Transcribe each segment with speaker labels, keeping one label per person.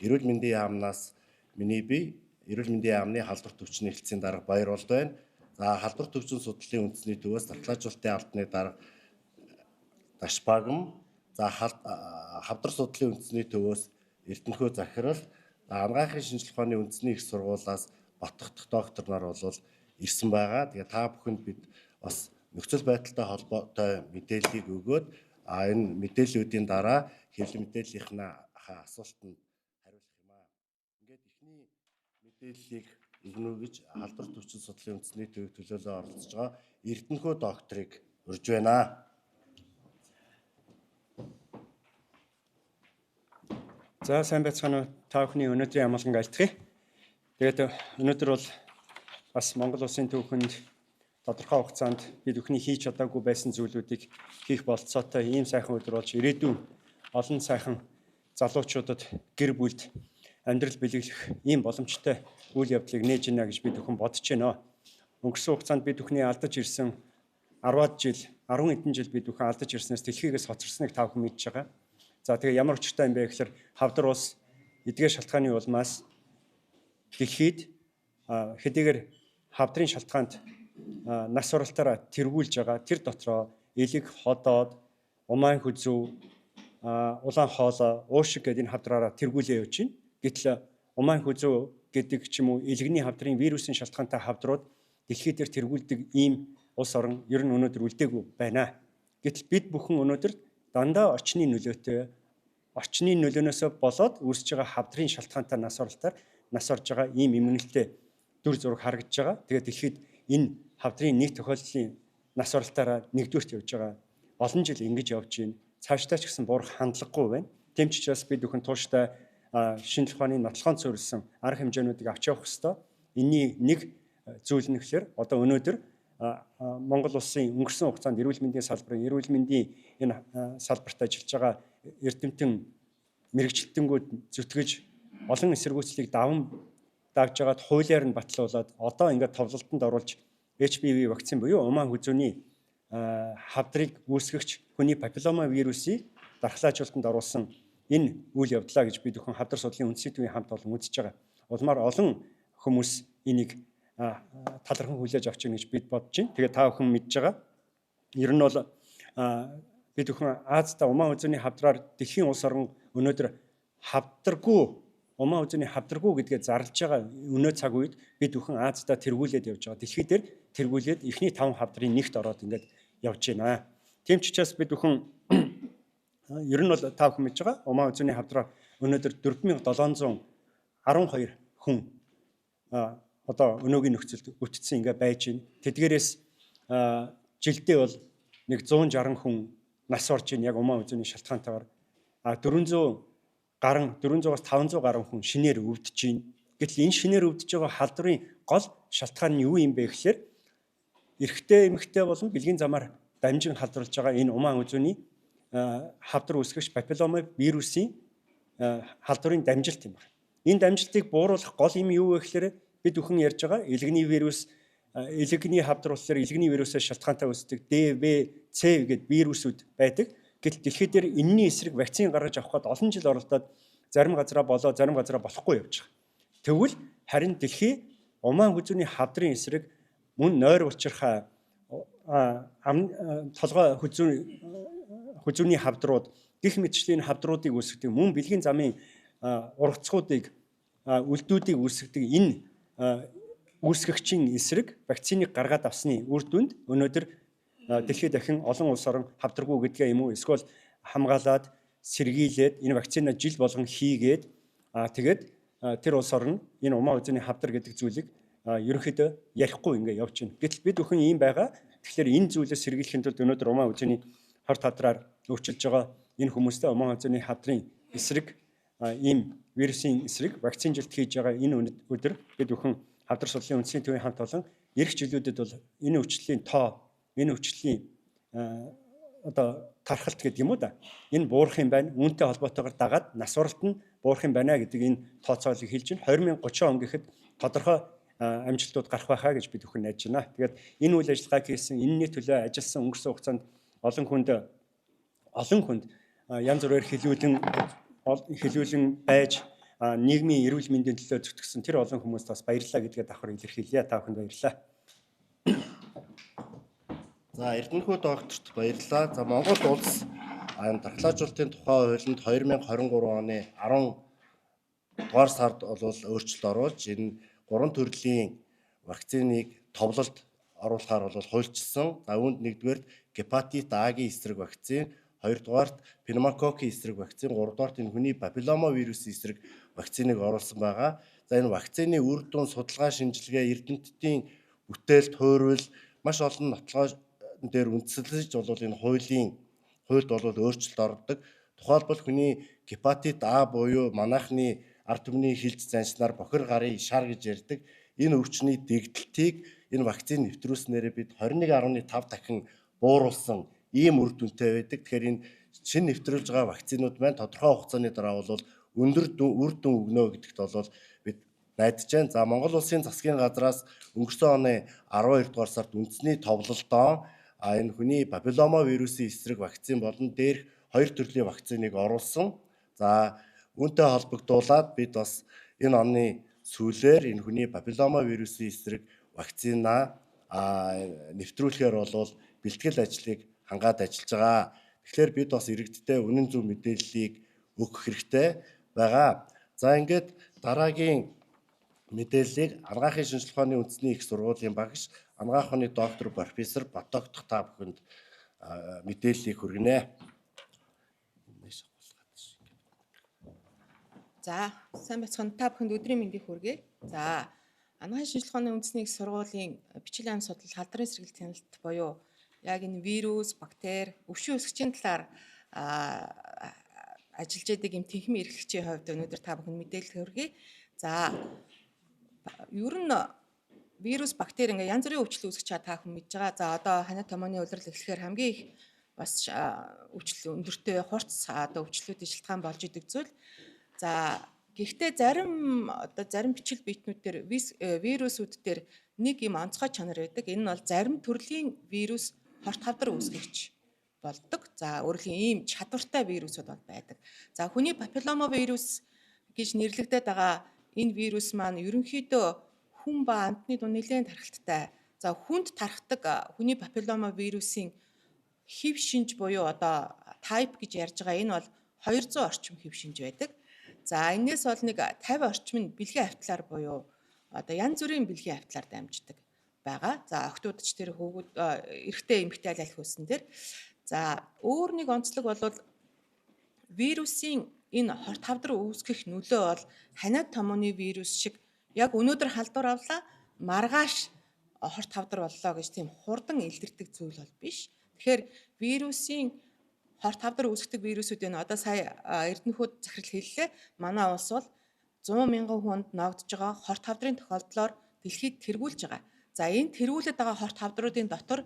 Speaker 1: эрүүл мэндийн яамнаас миний бие эрүүл мэндийн яамны халдвар төвчний хэлтсийн дарга Баяр болд байна. За халдвар төвчин судлалын үндэсний төвөөс татгалзуулалтын албаны дарга Дашбагам, за хавдар судлалын үндэсний төвөөс Эрдэнэхүй Захирал, анагаахын шинжилгээ ухааны үндэсний их сургуулиас Батгах доктор нар бол ирсэн байгаа. Тэгээ та бүхэнд бид бас нөхцөл байдалтай холбоотой мэдээллийг өгөөд энэ мэдээллүүдийн дараа хэвлэл мэдээллийнхаа асуултанд хариулах юм аа. Ингээд эхний мэдээллийг өгнө гэж халдвар төвчин судлалын үндэсний төвийн төлөөлөө оролцож байгаа Эрдэнэхүй докторыг урьж байна.
Speaker 2: За сайн байцгаана уу та бүхний өнөөдрийн амгалан айлтгая. Тэгээд өнөөдөр бол бас Монгол улсын түүхэнд тодорхой хугацаанд бид бүхний хийж чадаагүй байсан зүйлүүдийг хийх болцоотой ийм сайхан өдөр болж ирээдүйн олон сайхан залуучуудад гэр бүлд амьдрал бэлэглэх ийм боломжтой үйл явдлыг нээж гинэ гэж бид бүхэн бодож байна. Өнгөрсөн хугацаанд бид бүхний алдаж ирсэн 10-аад жил, 10 хэдэн жил бид бүхэн алдаж ирснээс дэлхийгээс хоцорсныг та бүхэн мэдж байгаа. За тэгээ ямар учиртай юм бэ гэхээр хавдар улс эдгээр шалтгааны улмаас дэлхийд хэдийгээр хавдрын шалтгаанд нас оролтоор тэргүүлж байгаа тэр дотроо элэг, ходоод, умаан хүзүү, улаан хоолой, уушиг гэдэг энэ хавдраараа тэргүүлээ явж байна. Гэтэл умаан хүзүү гэдэг ч юм уу элэгний хавдрын вирусын шалтгаантай хавдрууд дэлхий дээр тэргүүлдэг ийм улс орон ер нь өнөөдөр үлдээгүй байна. Гэтэл бид бүхэн өнөөдөр дандаа орчны нөлөөнөөс болоод үүсэж байгаа хавдрын шалтгаантай нас оролтоор нас орж байгаа ийм эмгэнэлтэй дүр зураг харагдж байгаа. Тэгээд дэлхийд энэ хавдрын нэг тохиолдлын нас оролтоор нэгдүгürt явж байгаа. Олон жил ингэж явж байна. Цаашдаа ч гэсэн бурах хандлагагүй байна. Тэм ч учраас бид бүхэн тууштай шинжлэх ухааны нотлохонд суурилсан арга хэмжээнүүдийг авч явах ёстой. Энийний нэг зүйл нь гэхээр одоо өнөөдөр Монгол улсын өнгөрсөн хугацаанд эрүүл мэндийн энэ салбарт ажиллаж байгаа эрдэмтэн мэрэгчлэлтэнгүүд зүтгэж олон эсэргүүцлийг давж байгаад хуулиар нь батлуулаад одоо ингээд товлолтонд оруулж HPV вакцин буюу умаан хүзүүний хавдрыг үүсгэгч хүний папиллома вирусыг дархлаажуулалтанд оруулсан энэ үйл явдлаа гэж бид бүхэн хавдар судлалын үндэсний төвийн хамт олон үзэж байгаа. Улмаар олон хүмүүс энийг талархан хүлээж авч байна гэж бид бодож байна. Тэгээ та бүхэн мэдж байгаа. Ер нь бол бид бүхэн Азида умаан хүзүүний хавдраар дэлхийн улс орон өнөөдөр умаан хүзүүний хавдргүй гэдгээ зарлж байгаа өнөө цаг үед бид бүхэн Азида тэргүүлээд явж байгаа. Дэлхий дээр тэргүүлээд эхний 5 хавдрын нэгт ороод ингээд явж байна. Тийм ч учраас бид бүхэн ер нь бол та бүхэн мэдж байгаа. Умаан хүзүүний хавдраар өнөөдөр 4712 хүн одоо өнөөгийн нөхцөлд өвтцсөн ингээ байж байна. Тэдгээрээс жилдээ бол нэг 160 хүн нас орж ийн яг умаан хүзүүний шалтгаантайгаар 400-аас 500 гаруй хүн шинээр өвдөж байна. Гэтэл энэ шинээр өвдөж байгаа халдварын гол шалтгаан нь юу юм бэ гэхээр эрэгтэй эмэгтэй болон бэлгийн замаар дамжин халдварлаж байгаа энэ умаан хүзүүний хавдар үүсгэгч папиллома вирусын халдварын дамжилт юм байна. Энэ дамжилтыг бууруулах гол юм юу вэ гэхээр бид бүхэн ярьж байгаа элэгний вирус, элэгний хавдар болохоор элэгний вирусээс шалтгаантай үүсдэг DVC гэдэг вирусүүд байдаг. Гэтэл дэлхий дээр энэний эсрэг вакцин гаргаж авахд олон жил оролдоод зарим газараа зарим газараа болохгүй явж байгаа. Тэгвэл харин дэлхий умаан хүзүүний хавдрын эсрэг мөн нойр учрах толгой хүзүүний хавдрууд гих мэтчлийн хавдруудыг үүсгэдэг мөн бэлгийн замын ургацгуудыг үлдүүдийг үүсгэдэг энэ үүсгэгчийн эсрэг вакциныг гаргаад авсны үр дүнд өнөөдөр дэлхийд дахин олон улс орон хавдаргүй гэдгээ юм уу эсвэл хамгаалаад сэргийлээд энэ вакцинаа жил болгон хийгээд тэгээд тэр улс орн энэ умаан хүзүүний хавдар гэдэг зүйлийг ерөнхийдөө ярихгүй ингээ явж байна. Гэтэл бид бүхэн ийм байгаа. Тэгэхээр энэ зүйлээс сэргийлэхийн тулд өнөөдөр умаан хүзүүний хорт хадраар өөрчилж байгаа энэ хүмүүстэй умаан хүзүүний хавдрын эсрэг ийм вирусын эсрэг вакцинжилт хийж байгаа энэ өдөр бид бүхэн хавдар судлалын үндэсний төвийн хамт олон эх жилүүдэд бол энэ өвчлөлийн одоо тархалт гэдэг юм уу да. Энэ буурах юм байна. Үүнтэй холбоотойгоор дагаад нас оролт нь буурах юм байна гэдэг энэ тооцоолыг хэлж байна. 2030 он гэхэд тодорхой амжилтууд гарах байхаа гэж бид бүхэн найдаж байна. Тэгээд энэ үйл ажиллагааг хийсэн, энэний төлөө ажилласан өнгөрсөн хугацаанд олон хүнд янз бүрээр хилүүлэн байж нийгмийн эрүүл мэндийн төлөө зүтгэсэн тэр олон хүмүүст бас баярлалаа гэдгээ давхар илэрхийлье. Та бүхэнд баярлалаа.
Speaker 1: За Эрдэнэхүй докторт баярлалаа. За Монгол улс энэ дархлаажуулалтын тухай хуулинд 2023 оны 10 дугаар сард бол өөрчлөлт оруулж энэ 3 төрлийн вакциныг товлолд оруулахаар бол хуульчилсан. За үүнд нэгдүгээр гепатит А-гийн эсрэг вакцин, хоёрдугаарт пневмококкийн эсрэг вакцин, гуравдугаарт энэ хүний папиллома вирусын эсрэг вакциныг оруулсан байгаа. За энэ вакцины үр дүн, судалгаа, шинжилгээ, эрдэмтдийн бүтээлд хуурвал маш олон нотлогоо дээр үндэслэж бол энэ хуульд бол өөрчлөлт ордог. Тухайлбал хүний гепатит А буюу манайхны ард түмний хилж заншнаар бохир гарын шар гэж ярьдаг. Энэ өвчний дэгдэлтийг энэ вакцин нэвтрүүлснээр бид 21.5 дахин бууруулсан ийм үр дүнтэй байдаг. Тэгэхээр энэ шинэ нэвтрүүлж байгаа вакцинууд маань тодорхой хугацааны дараа бол өндөр үр дүн өгнө гэдэгт бол бид найдаж байна. За Монгол улсын засгийн газраас өнгөрсөн оны 12 дугаар сард үндэсний товлолдоо энэ хүний папиллома вирусын эсрэг вакцин болон дээрх 2 төрлийн вакциныг оруулсан. За үүнтэй холбогдуулаад бид бас энэ оны сүүлээр энэ хүний папиллома вирусын эсрэг вакцина нэвтрүүлэхээр бол бэлтгэл ажлыг хангаад ажиллаж байгаа. Тэгэхээр бид бас иргэдтэй үнэн зөв мэдээллийг өгөх хэрэгтэй байгаа. За ингээд дараагийн мэдээллийг Анагаахын шинжилгээ ухааны үндэсний их сургуулийн багш, анагаах ухааны доктор профессор Батогдох та бүхэнд мэдээллийг хүргэнэ.
Speaker 3: За, сайн бацхан та бүхэнд өдрийн мэндийг хүргэе. За, Анагаахын шинжилгээ ухааны үндэсний их сургуулийн бичил ам судал халдварын сэргийлт хяналт буюу яг энэ вирус, бактери, өвчин үүсгчийн талаар ажиллаж байдаг юм тэнхим эрхлэгчийн хувьд өнөөдөр та бүхэнд мэдээлэл хүргэе. За, ер нь вирус, бактери ингээ янз бүрийн өвчлөл үүсгэж та бүхэн мэдж байгаа. За, одоо ханиа томооны улирал эхлэхээр хамгийн их бас өвчлөл өндөртэй хурц одоо өвчлөлүүдийн шилтгаан болж идэг зүйл. За, гэхдээ зарим бичил биетнүүд дээр вирусүүд дээр нэг юм онцгой чанар байдаг. Энэ нь бол зарим төрлийн вирус хорт хавдар үүсгэгч болдог. За, өөрөөр ийм чадвартай вирусууд бол байдаг. За, хүний папиллома вирус гэж нэрлэгдээд байгаа энэ вирус маань ерөнхийдөө хүн ба амьтны дунд нэлээд тархалттай. За, хүнд тархдаг хүний папиллома вирусын хэв шинж буюу одоо type гэж ярьж байгаа энэ бол 200 орчим хэв шинж байдаг. За, энэс бол нэг 50 орчим нь бэлгийн хавтлаар буюу одоо янз бүрийн бэлгийн хавтлаар дамждаг байгаа. За, охтуудч тэр хөвгүүд эрэгтэй эмэгтэй аль хөөсөн тэр. За, өөр нэг онцлог бол вирусын энэ хорт хавдар үүсгэх нөлөө бол ханиад томооны вирус шиг яг өнөөдөр халдвар авлаа маргааш хорт хавдар боллоо гэж тийм хурдан илэрдэг зүйл бол биш. Тэгэхээр вирусын хорт хавдар үүсгдэг вирусүүдийн одоо сая Эрдэнэхүйд захирал хэллээ. Манай улс бол 100 мянган хүнд ногдож байгаа хорт хавдрын тохиолдлоор дэлхийд тэргүүлж байгаа. За, энэ тэргүүлээд байгаа хорт хавдруудын дотор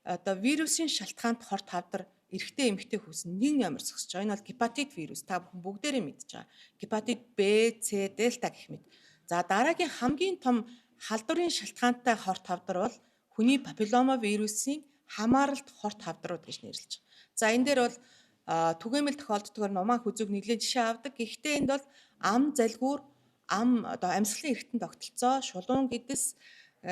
Speaker 3: одоо вирусын шалтгаанд хорт хавдар эрэгтэй эмэгтэй хүүс нэг ямар зогсож байгаа. Энэ бол гепатит вирус. Та бүхэн бүгдээрээ мэдж байгаа. Гепатит Б, С, дельта гэх мэт. За, дараагийн хамгийн том халдварын шалтгаантай хорт хавдар бол хүний папиллома вирусын хамааралт хорт хавдрууд гэж нэрлэж байгаа. За, энэ дээр бол түгээмэл тохиолддогоор нумаа хүзүүг нэлээд жишээ авдаг. Гэхдээ энд бол ам залгуур, одоо амьсгалын эргэтэн тогтолцоо, шулуун гэдэс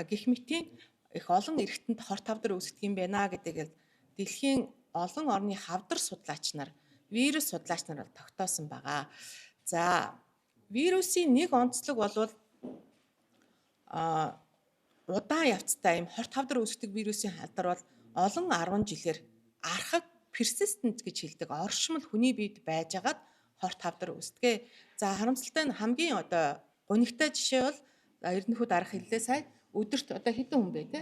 Speaker 3: гэх мэтийн их олон эргэтэнд хорт хавдар үүсгдэг юм байна гэдгийг дэлхийн олон орны хавдар судлаач нар, вирус судлаач нар тогтоосон байгаа. За, вирусын нэг онцлог бол удаан явцтай юм хорт хавдар үүсгдэг вирусын халдвар бол олон 10 жилээр архаг persistent гэж хэлдэг оршмол хүний биед байжгаад хорт хавдар үүсдэг. За, харамсалтай нь хамгийн одоо гонигтай жишээ бол Эрдэнэхүйд арга хэллээ сая. Өдөрт одоо хэдэн хүн бэ те?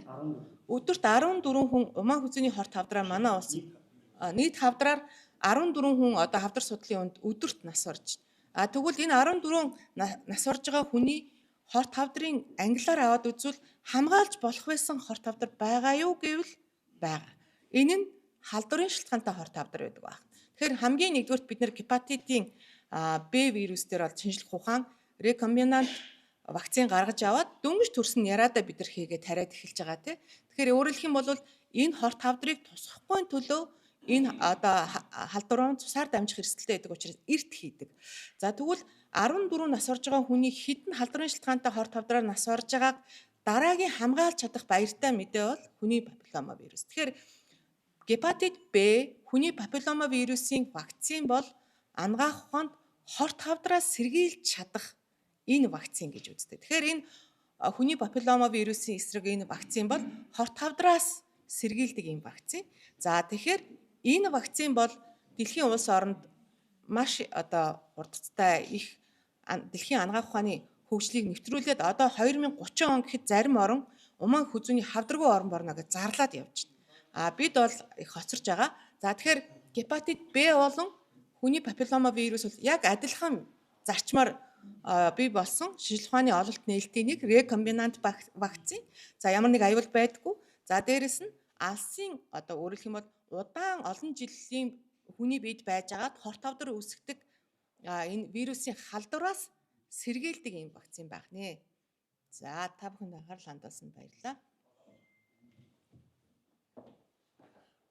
Speaker 3: Өдөрт 14 хүн умаа хүзүүний хорт хавдраар манай улс нийт хавдраар 14 хүн одоо хавдар судлалын үнд өдөрт нас орж. Тэгвэл энэ 14 нас орж байгаа хүний хорт хавдрын англиар аваад үзвэл хамгаалж болох байсан хорт хавдар байгаа юу гэвэл байгаа. Энэ нь халдварын шалтгаантай хорт хавдар байдаг байна. Тэгэхээр хамгийн нэгдүгürt бид нэр гепатитийн Б вирус дээр бол шинжлэх ухаан рекомбинант вакцин гаргаж аваад дөнгөж төрсөн яриадаа бид нар хийгээд тариад эхэлж байгаа тийм. Тэгэхээр өөрөөр хэлэх юм бол энэ хорт хавдрыг тусгахгүй төлөө энэ одоо халдвараа цусаар дамжих эрсдэлтэй байдаг учраас эрт хийдэг. За, тэгвэл 14 нас орж байгаа хүний хэдэн халдварын шалтгаантай хорт хавдраар нас орж байгааг дараагийн хамгаалж чадах баяртай мэдээ бол хүний папиллома вирус. Тэгэхээр гепатит Б хүний папиллома вирусын вакцин бол анагаах ухаанд хорт хавдраас сэргийлж чадах энэ вакцин гэж үздэг. Тэгэхээр энэ хүний папиллома вирусын эсрэг энэ вакцин бол хорт хавдраас сэргийлдэг юм вакцин. За тэгэхээр энэ вакцин бол дэлхийн улс оронд маш хурдтай их дэлхийн анагаах ухааны хөгжлийг нэвтрүүлээд одоо 2030 он гэхэд зарим орон уман хүзүүний хавдргүй орн борно гэж зарлаад явж байна. Бид бол их хоцорж байгаа. За тэгэхээр гепатит Б болон хүний папиллома вирус бол яг адилхан зарчмаар бий болсон шинжлэх ухааны ололт нээлтийн нэг рекомбинант вакцин. За ямар нэг аюул байдаггүй. За дээрэс нь алсын өөрөөр хэлэх юм бол удаан олон жилийн хүний биед байж агаад хорт хавдар үүсгдэг энэ вирусын халдвараас сэргийлдэг юм вакцин байх нэ. За та бүхэнд анхаарал хандуулсанд баярлалаа.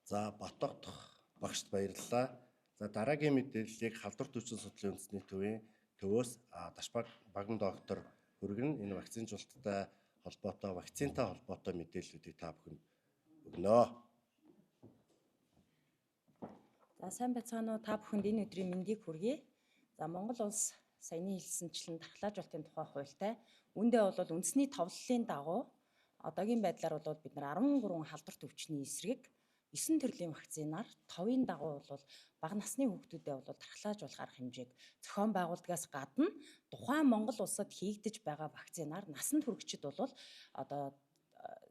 Speaker 1: За Батбах багшд баярлалаа. За дараагийн мэдээллийг халдвар түвшин судлалын үндэсний төвөөс Дашбаг баган доктор хүргэн энэ вакцинжуулалттай холбоотой вакцинтай холбоотой мэдээллүүдийг та бүхэнд өгнө.
Speaker 4: За сайн байцгаана уу, та бүхэнд энэ өдрийн мэндийг хүргэе. За Монгол улс саяны хэлсэнчлэн дархлаажуулалтын тухай хуультай үүндээ бол үндэсний товлолын дагуу одоогийн байдлаар бол бид нар 13 халдвар төвчний эсрэг 9 төрлийн вакцинаар 5-ын дагуу бол бага насны хүүхдүүдэд бол дархлаажуулах арга хэмжээг зохион байгуулдгаас гадна тухайн Монгол улсад хийгдэж байгаа вакцинаар насанд хүрэгчид бол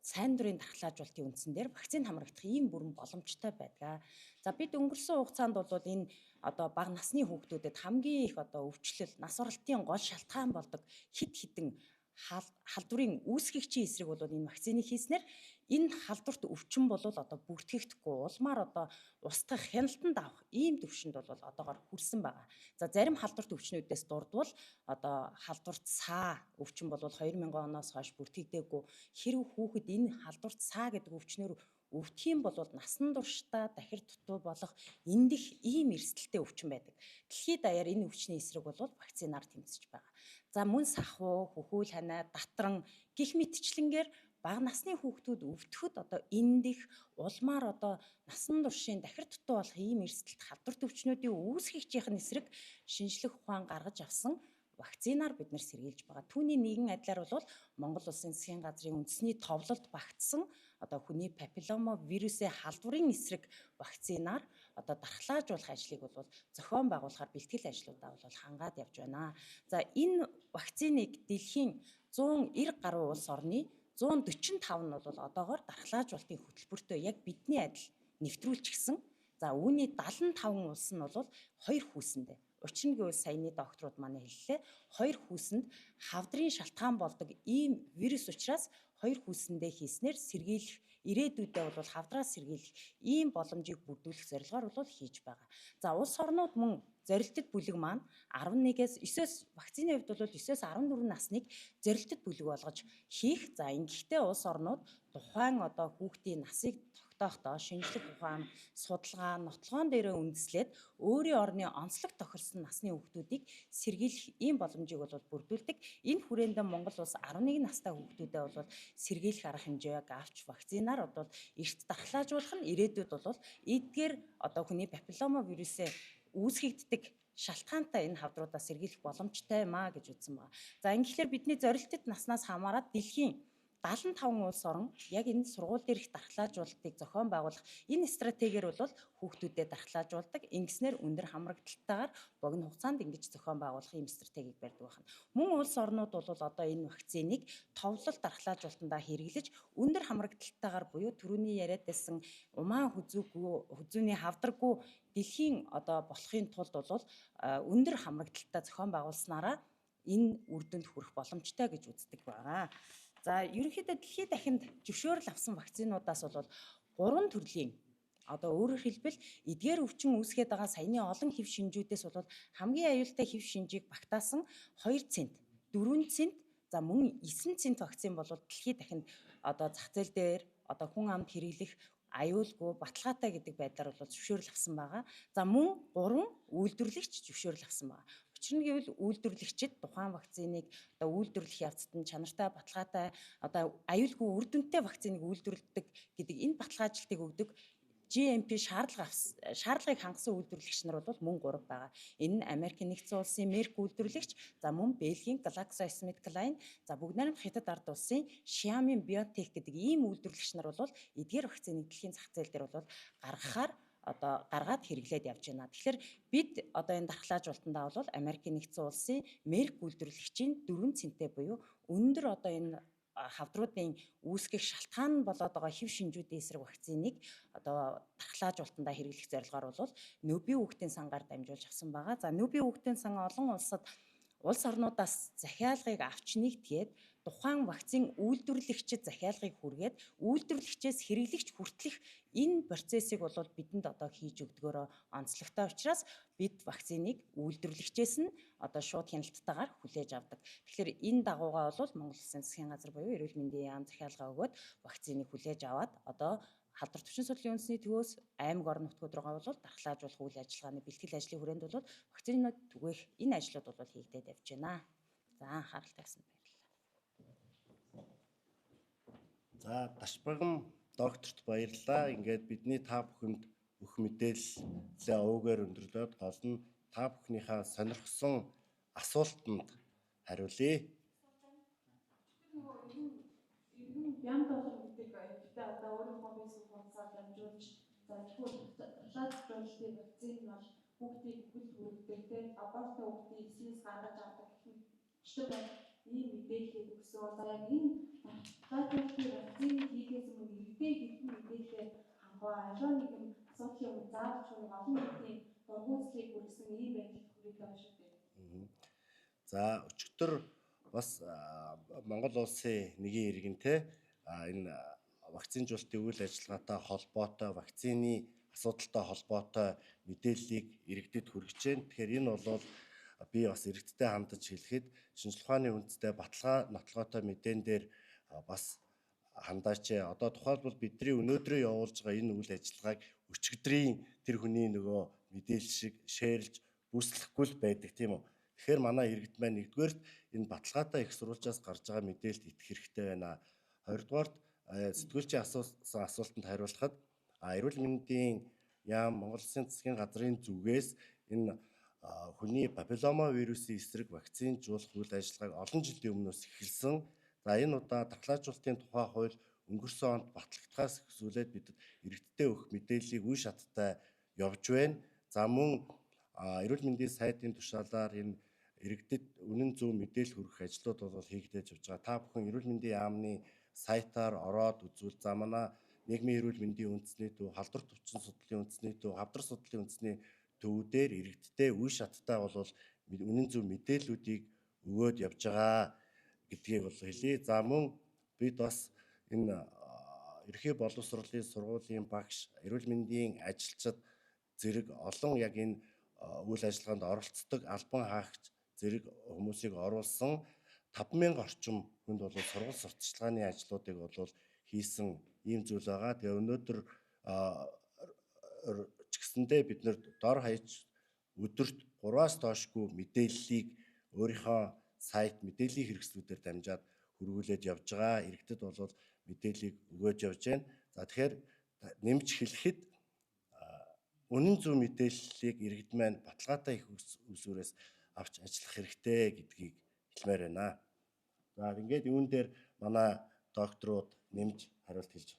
Speaker 4: сайн дурын дархлаажуулалтын үндсэн дээр вакцин хамрагдах ийм бүрэн боломжтой байдаг. За бид өнгөрсөн хугацаанд бол энэ бага насны хүүхдүүдэд хамгийн их өвчлөл, нас оролтын гол шалтгаан болдог хэд хэдэн халдварын үүсгэгчийн эсрэг бол энэ вакциныг хийснээр энэ халдварт өвчин бол бүртгэгдэхгүй улмаар устгах хяналтанд авах ийм төвшөнд бол одоогоор хүрсэн байгаа. За зарим халдварт өвчнүүдээс дурдвал халдварт саа өвчин бол 2000 оноос хойш бүртгэгдээгүй. Хэрв хүүхэд энэ халдварт саа гэдэг өвчнөр өвдөх юм бол насан туршдаа дахир дутуу болох эндих ийм эрсдэлтэй өвчин байдаг. Дэлхийд даяар энэ өвчний эсрэг бол вакцинаар тэмцэж байгаа. За мөн сахуу, хөхүүл ханаа, татран гих мэтчлэнгээр бага насны хүүхдүүд өвдөхөд эндих улмаар насан туршийн дахир дутуу болох ийм эрсдэлт халдварт өвчнүүдийн үүсгэгчийн эсрэг шинжлэх ухаан гаргаж авсан вакцинаар бид нар сэргийлж байгаа. Түүний нэгэн адилаар бол Монгол Улсын засгийн газрын үндэсний товлолд багтсан хүний папиллома вирусын халдварын эсрэг вакцинаар дархлаажуулах ажлыг бол зохион байгуулахаар бэлтгэл ажлуудаа бол хангаад явж байна. За энэ вакциныг дэлхийн 190 гаруй улс орны 145 нь бол одоогоор дархлаажуулалтын хөтөлбөртөө яг бидний адил нэвтрүүлчихсэн. За үүний 75 улс нь бол 2 хүүсэндээ. Учир нь гэвэл саяны докторууд манай хэллээ. 2 хүүсэнд хавдрын шалтгаан болдог ийм вирус учраас 2 хүүсэндээ хийснээр сэргийлэх ирээдүйдээ бол хавдраас сэргийлэх ийм боломжийг бүрдүүлэх зорилгоор бол хийж байгаа. За улс орнууд мөн зорилттой бүлэг маань 11-ээс 9-өөс вакцины хувьд бол 9-өөс 14 насныг зорилттой бүлэг болгож хийх. За ингэхдээ улс орнууд тухайн хүүхдийн насыг тогтоохдоо шинжлэх ухаан, судалгаа, нотлогоон дээрээ үндэслээд өөрийн орны онцлог тохирсон насны хүүхдүүдийг сэргийлэх ийм боломжийг бол бүрдүүлдэг. Энэ хүрээндээ Монгол улс 11 настай хүүхдүүдэд бол сэргийлэх арга хэмжээг авч вакцинаар эрт дархлаажуулах нь ирээдүйд бол эдгээр хүний папиллома вирусын үүсгэгддэг шалтгаантай энэ хавдруудаа сэргийлэх боломжтой юм а гэж үзсэн байна. За ингэхлээр бидний зорилттой наснаас хамаарат дэлхийн 75 улс орон яг энэ сургууль дээрх дархлаажуулалтыг зохион байгуулах энэ стратегиэр бол хүүхдүүдэд дархлаажуулдаг. Ингэснээр өндөр хамрагдалтайгаар богино хугацаанд ингэж зохион байгуулах ийм стратегийг барьдаг байна. Мөн улс орнууд бол энэ вакциныг товлол дархлаажуулалтандаа хэрэглэж өндөр хамрагдалтайгаар буюу түрүүний яриад байсан умаан хүзүүний хавдраггүй дэлхийн болохын тулд бол өндөр хамрагдалттай зохион байгуулснараа энэ үр дүнд хүрэх боломжтой гэж үздэг байна. За ерөнхийдөө дэлхийд дахинд зөвшөөрөл авсан вакцинуудаас бол 3 төрлийн өөрөөр хэлбэл эдгээр өвчин үүсгээд байгаа саяны олон хэв шинжүүдээс бол хамгийн аюултай хэв шинжийг багтаасан 2 цент, 4 цент, за мөн 9 цент вакцин бол дэлхийд дахинд зах зээл дээр хүн амд хэрэглэх аюулгүй баталгаатай гэдэг байдлаар бол зөвшөөрөл авсан байгаа. За мөн 3 үйлдвэрлэгч зөвшөөрөл авсан байгаа. Учир нь гэвэл үйлдвэрлэгчид тухайн вакциныг одоо үйлдвэрлэх явцад нь чанартай, баталгаатай, одоо аюулгүй үр дүнтэй вакциныг үйлдвэрлэдэг гэдэг энэ баталгаажлтыг өгдөг GMP шаардлагыг хангасан үйлдвэрлэгч нар бол мөн 3 байгаа. Энэ нь Америкийн нэгдсэн улсын Merck үйлдвэрлэгч, за мөн Бельгийн GlaxoSmithKline, за бүгд найрамд Хятад ард улсын Xiamen Biotech гэдэг ийм үйлдвэрлэгч нар бол эдгээр вакциныг дэлхийн зах зээл дээр бол гаргаад хэрэглээд явж байна. Тэгэхээр бид одоо энэ дархлаажуултандаа бол Америкийн нэгдсэн улсын Merck үйлдвэрлэгчийн 4 цэнтэй буюу өндөр одоо энэ хавдруудын үүсгэх шалтгаан болоод байгаа хэв шинжүүдийн эсрэг вакциныг одоо дархлаажуултандаа хэрэглэх зорилгоор бол Нөбийн хүүхдийн сангаар дамжуулж авсан байгаа. За Нөбийн хүүхдийн сан олон улс орнуудаас захиалгыг авч нэгтгээд тухайн вакцин үйлдвэрлэгчид захиалгыг хүргээд үйлдвэрлэгчээс хэрэглэгч хүртэлх энэ процессыг бол бидэнд одоо хийж өгдгөөрөө онцлогтой учраас бид вакциныг үйлдвэрлэгчээс нь одоо шууд хяналттайгаар хүлээж авдаг. Тэгэхээр энэ дагуугаа бол Монгол Улсын засгийн газар буюу эрүүл мэндийн яам захиалга өгөөд вакциныг хүлээж аваад одоо халдвар төвчин судлалын үндэсний төвөөс аймаг орон нутгууд руугаа бол дархлаажуулах үйл ажиллагааны бэлтгэл ажлын хүрээнд бол вакциныг түгээх энэ ажлууд бол хийгдээд явж байна. За анхаарал тавьсанд баярлалаа.
Speaker 1: За Дашбагам докторт баярлалаа. Ингээд бидний та бүхэнд бүх мэдээллээ өвгөр өндөрлөөд гол нь та бүхнийхээ сонирхсон асуултанд хариулъя.
Speaker 5: Ям доллар гэдэг эвдээ одоо өөрийнхөө фэйсбүүк хуудасаар дамжуулж за тэгвэл дархлаажуулалтын вакцин нь бол хүүхдийг бүхэл хүргэдэг те аборттой хүүхдийг эслээс гаргаж авдаг гэх мэт ийм мэдээллийг өгсөн. За яг энэ дархлаажуулалтын вакциныг хийхээс өмнө иргэдээ хэдэн мэдээлэл хангав аливаа нэгэн асуудлын өмнө заавч олон нийтийн дургуутлыг хүргэсэн ийм байдлыг хүргэж байгаа шүү дээ.
Speaker 1: За өчигдөр бас Монгол улсын нэгэн иргэнтэй энэ вакцинжуулалтын үйл ажиллагаатай холбоотой вакцины асуудалтай холбоотой мэдээллийг иргэдэд хүргэж байна. Тэгэхээр энэ бол би бас иргэдтэй хандаж хэлэхэд шинжилгээ ухааны үндэстэй баталгаа нотлогоотой мэдэн дээр бас хандаач. Одоо тухайлбал бидний өнөөдрөө явуулж байгаа энэ үйл ажиллагааг өчигдрийн тэр хүний нөгөө мэдээлэл шиг шеэрлж бүслэхгүй л байдаг тийм үү. Тэгэхээр манай иргэд маань нэгдүгээрт энэ баталгаатай их сурвалжаас гарч байгаа мэдээлэлд итгэх хэрэгтэй байна. Хоёрдугаарт сэтгүүлчийн асуусан асуултанд хариулахад эрүүл мэндийн яам Монгол Улсын засгийн газрын зүгээс энэ хүний папиллома вирусын эсрэг вакцинжуулах үйл ажиллагааг олон жилийн өмнөөс эхэлсэн. За энэ удаа дархлаажуулалтын тухай хууль өнгөрсөн онд батлагдахаас эхлүүлээд бидэд иргэдтэй өгөх мэдээллийг үе шаттай явж байна. За мөн эрүүл мэндийн сайдын тушаалаар энэ иргэдэд үнэн зөв мэдээлэл хүргэх ажлууд бол хийгдэж явж байгаа. Та бүхэн эрүүл мэндийн яамны сайтаар ороод үзвэл за манай нийгмийн эрүүл мэндийн үндэсний төв, халдвар төвчин судлалын үндэсний төв, хавдар судлалын үндэсний төвүүдээр иргэдтэй үе шаттай бол үнэн зөв мэдээллүүдийг өгөөд явж байгаа гэдгийг бол хэлье. За мөн бид бас энэ ерхий боловсролын сургуулийн багш, эрүүл мэндийн ажилчид зэрэг олон яг энэ үйл ажиллагаанд оролцдог албан хаагч зэрэг хүмүүсийг оруулсан 5,000 орчим хүнд бол сургууль сурталчилгааны ажлуудыг бол хийсэн ийм зүйл байгаа. Тэгээ өнөөдөр ч гэсэндээ бид нэр дор хаяж өдөрт 3-аас доошгүй мэдээллийг өөрийнхөө сайт мэдээллийн хэрэгслүүдээр дамжаад хөрвүүлээд явж байгаа. Иргэдэд бол мэдээллийг өгөөж явж байна. За тэгэхээр нэмж хэлэхэд үнэн зөв мэдээллийг иргэд маань баталгаатай их усүрээс авч ажиллах хэрэгтэй гэдгийг хэлмээр байна. За ингээд юун дээр манай докторууд нэмж хариулт хэлж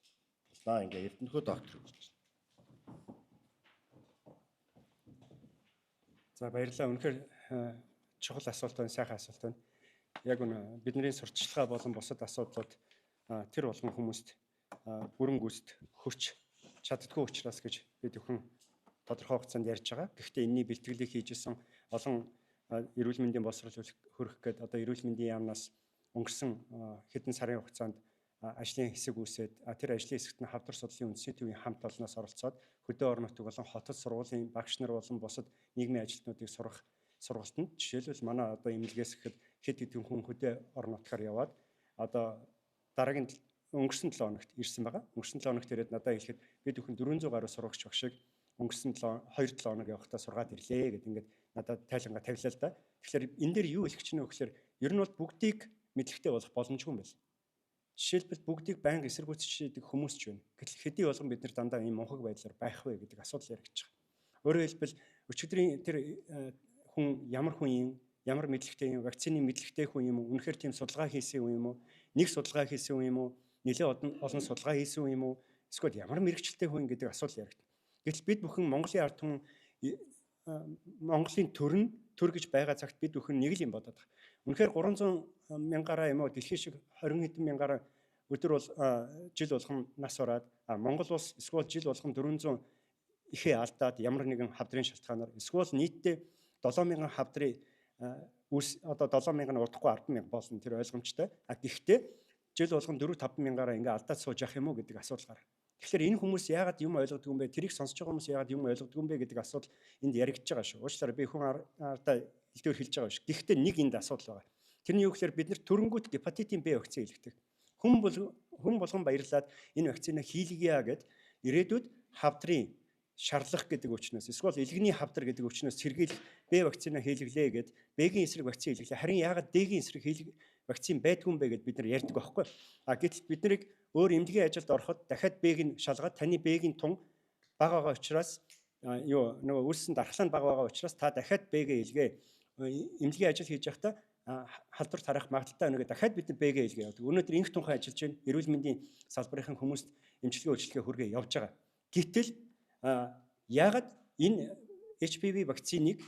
Speaker 1: байна. Ингээд Эрдэнэхүй доктор гэж байна.
Speaker 2: За баярлалаа. Үнэхээр чухал асуулт байна, сайхан асуулт байна. Яг үнэ бидний сурталчилгаа болон бусад асуудлууд тэр болгон хүмүүст бүрэн гүйцэд хүрч чаддгүй учраас гэж бид өхөн тодорхой хугацаанд ярьж байгаа. Гэхдээ энэний бэлтгэлийг хийжсэн олон эрүүл мэндийн боловсрол хөрөх гээд одоо эрүүл мэндийн яамнаас өнгөрсөн хэдэн сарын хугацаанд ажлын хэсэг үүсээд тэр ажлын хэсэгт нь хавдар судлалын үндэсний төвийн хамт олноос оролцоод хөдөө орон нутаг болон хотод сургуулийн багш нар болон бусад нийгмийн ажилтнуудыг сурах сургалтанд жишээлбэл манай одоо эмнэлгээс ихэд хэд хэдэн хүн хөдөө орон нутгаар яваад одоо дараагийн өнгөрсөн 7 хоногт ирсэн байгаа. Өнгөрсөн 7 хоногт ирээд надад хэлэхэд бид бүхэн 400 гаруй сурагч багшийг өнгөрсөн 2-7 хоног явахдаа сургаад ирлээ гэд ингээд надад тайлангаа тавилаа л да. Тэгэхээр энэ дээр юу хэлэх чинь вэ гэхээр ер нь бол бүгдийг мэдлэгтэй болох боломжгүй юм байна. Жишээлбэл бүгдийг байнга эсэргүүцчихдэг хүмүүс ч байна. Гэтэл хэдий болгон бид нар дандаа ийм мунхаг байдлаар байх вэ гэдэг асуудал яригдж байгаа. Өөрөөр хэлбэл өчигдрийн тэр хүн ямар хүн юм, ямар мэдлэгтэй юм, вакцины мэдлэгтэй хүн юм уу, үнэхээр тийм судалгаа хийсэн юм уу, нэг судалгаа хийсэн юм уу, нэлээд олон судалгаа хийсэн юм уу, эсвэл ямар мэрэгчлээ хүн гэдэг асуудал яригдана. Гэтэл бид бүхэн Монголын ард түмэн Монголын төр гэж байгаа цагт бид бүхэн нэг л юм бодоод байгаа. Үнэхээр 300 мянгаараа юм уу дэлхийн шиг 20 хэдэн мянгаараа өдөр бол жил болгон нас бараад Монгол улс эсвэл жил болгон 400 ихээ алдаад ямар нэгэн хавдрын шалтгаанаар эсвэл нийтдээ 7000 хавдрын одоо 7000 нь удахгүй 100000 болно тэр ойлгомжтой. Гэхдээ жил болгон 4-5 мянгаараа ингээ алдаад сууж явах юм уу гэдэг асуудал гарна. Тэгэхээр энэ хүмүүс яагаад юм ойлгодог юм бэ? Тэрийг сонсож байгаа хүмүүс яагаад юм ойлгодог юм бэ гэдэг асуудал энд яригдж байгаа шүү. Уучлаарай би хүн ардаа илтгэр хэлж байгаа шүү. Гэхдээ нэг энд асуудал байгаа. Тэрний юу гэхээр бид нар төрөнгөт гепатитын Б вакцины илгэдэг. Хүн болгон баярлаад энэ вакциныг хийлгийа гэд ирээдүйд хавдрын шарлах гэдэг учраас эсвэл илгэний хавдар гэдэг учраас сэргийлэх Б вакцина хийлгэлээ гэд Б-гийн эсрэг вакцины хийлгэлээ. Харин яагаад Д-гийн эсрэг вакцин байдгүй юм бэ гэд бид нар ярьдаг байхгүй. Гэтэл бид нарыг өөр эмнэлгийн ажилд ороход дахиад Б-г нь шалгаад таны Б-гийн тун бага байгаа учраас нөгөө үлсэн дархлаанд бага байгаа учраас та дахиад Б-г илгээ. Эмнэлгийн ажил хийж байхдаа халдвар тарах магадaltaй өнөөгөө дахиад бид Б-г илгээ явдаг. Өнөөдөр инх тунхай ажиллаж байна. Эрүүл мэндийн салбарын хүмүүст эмчилгээ үйлчилгээ хүргээ явж байгаа. Гэтэл яагаад энэ HPV вакциныг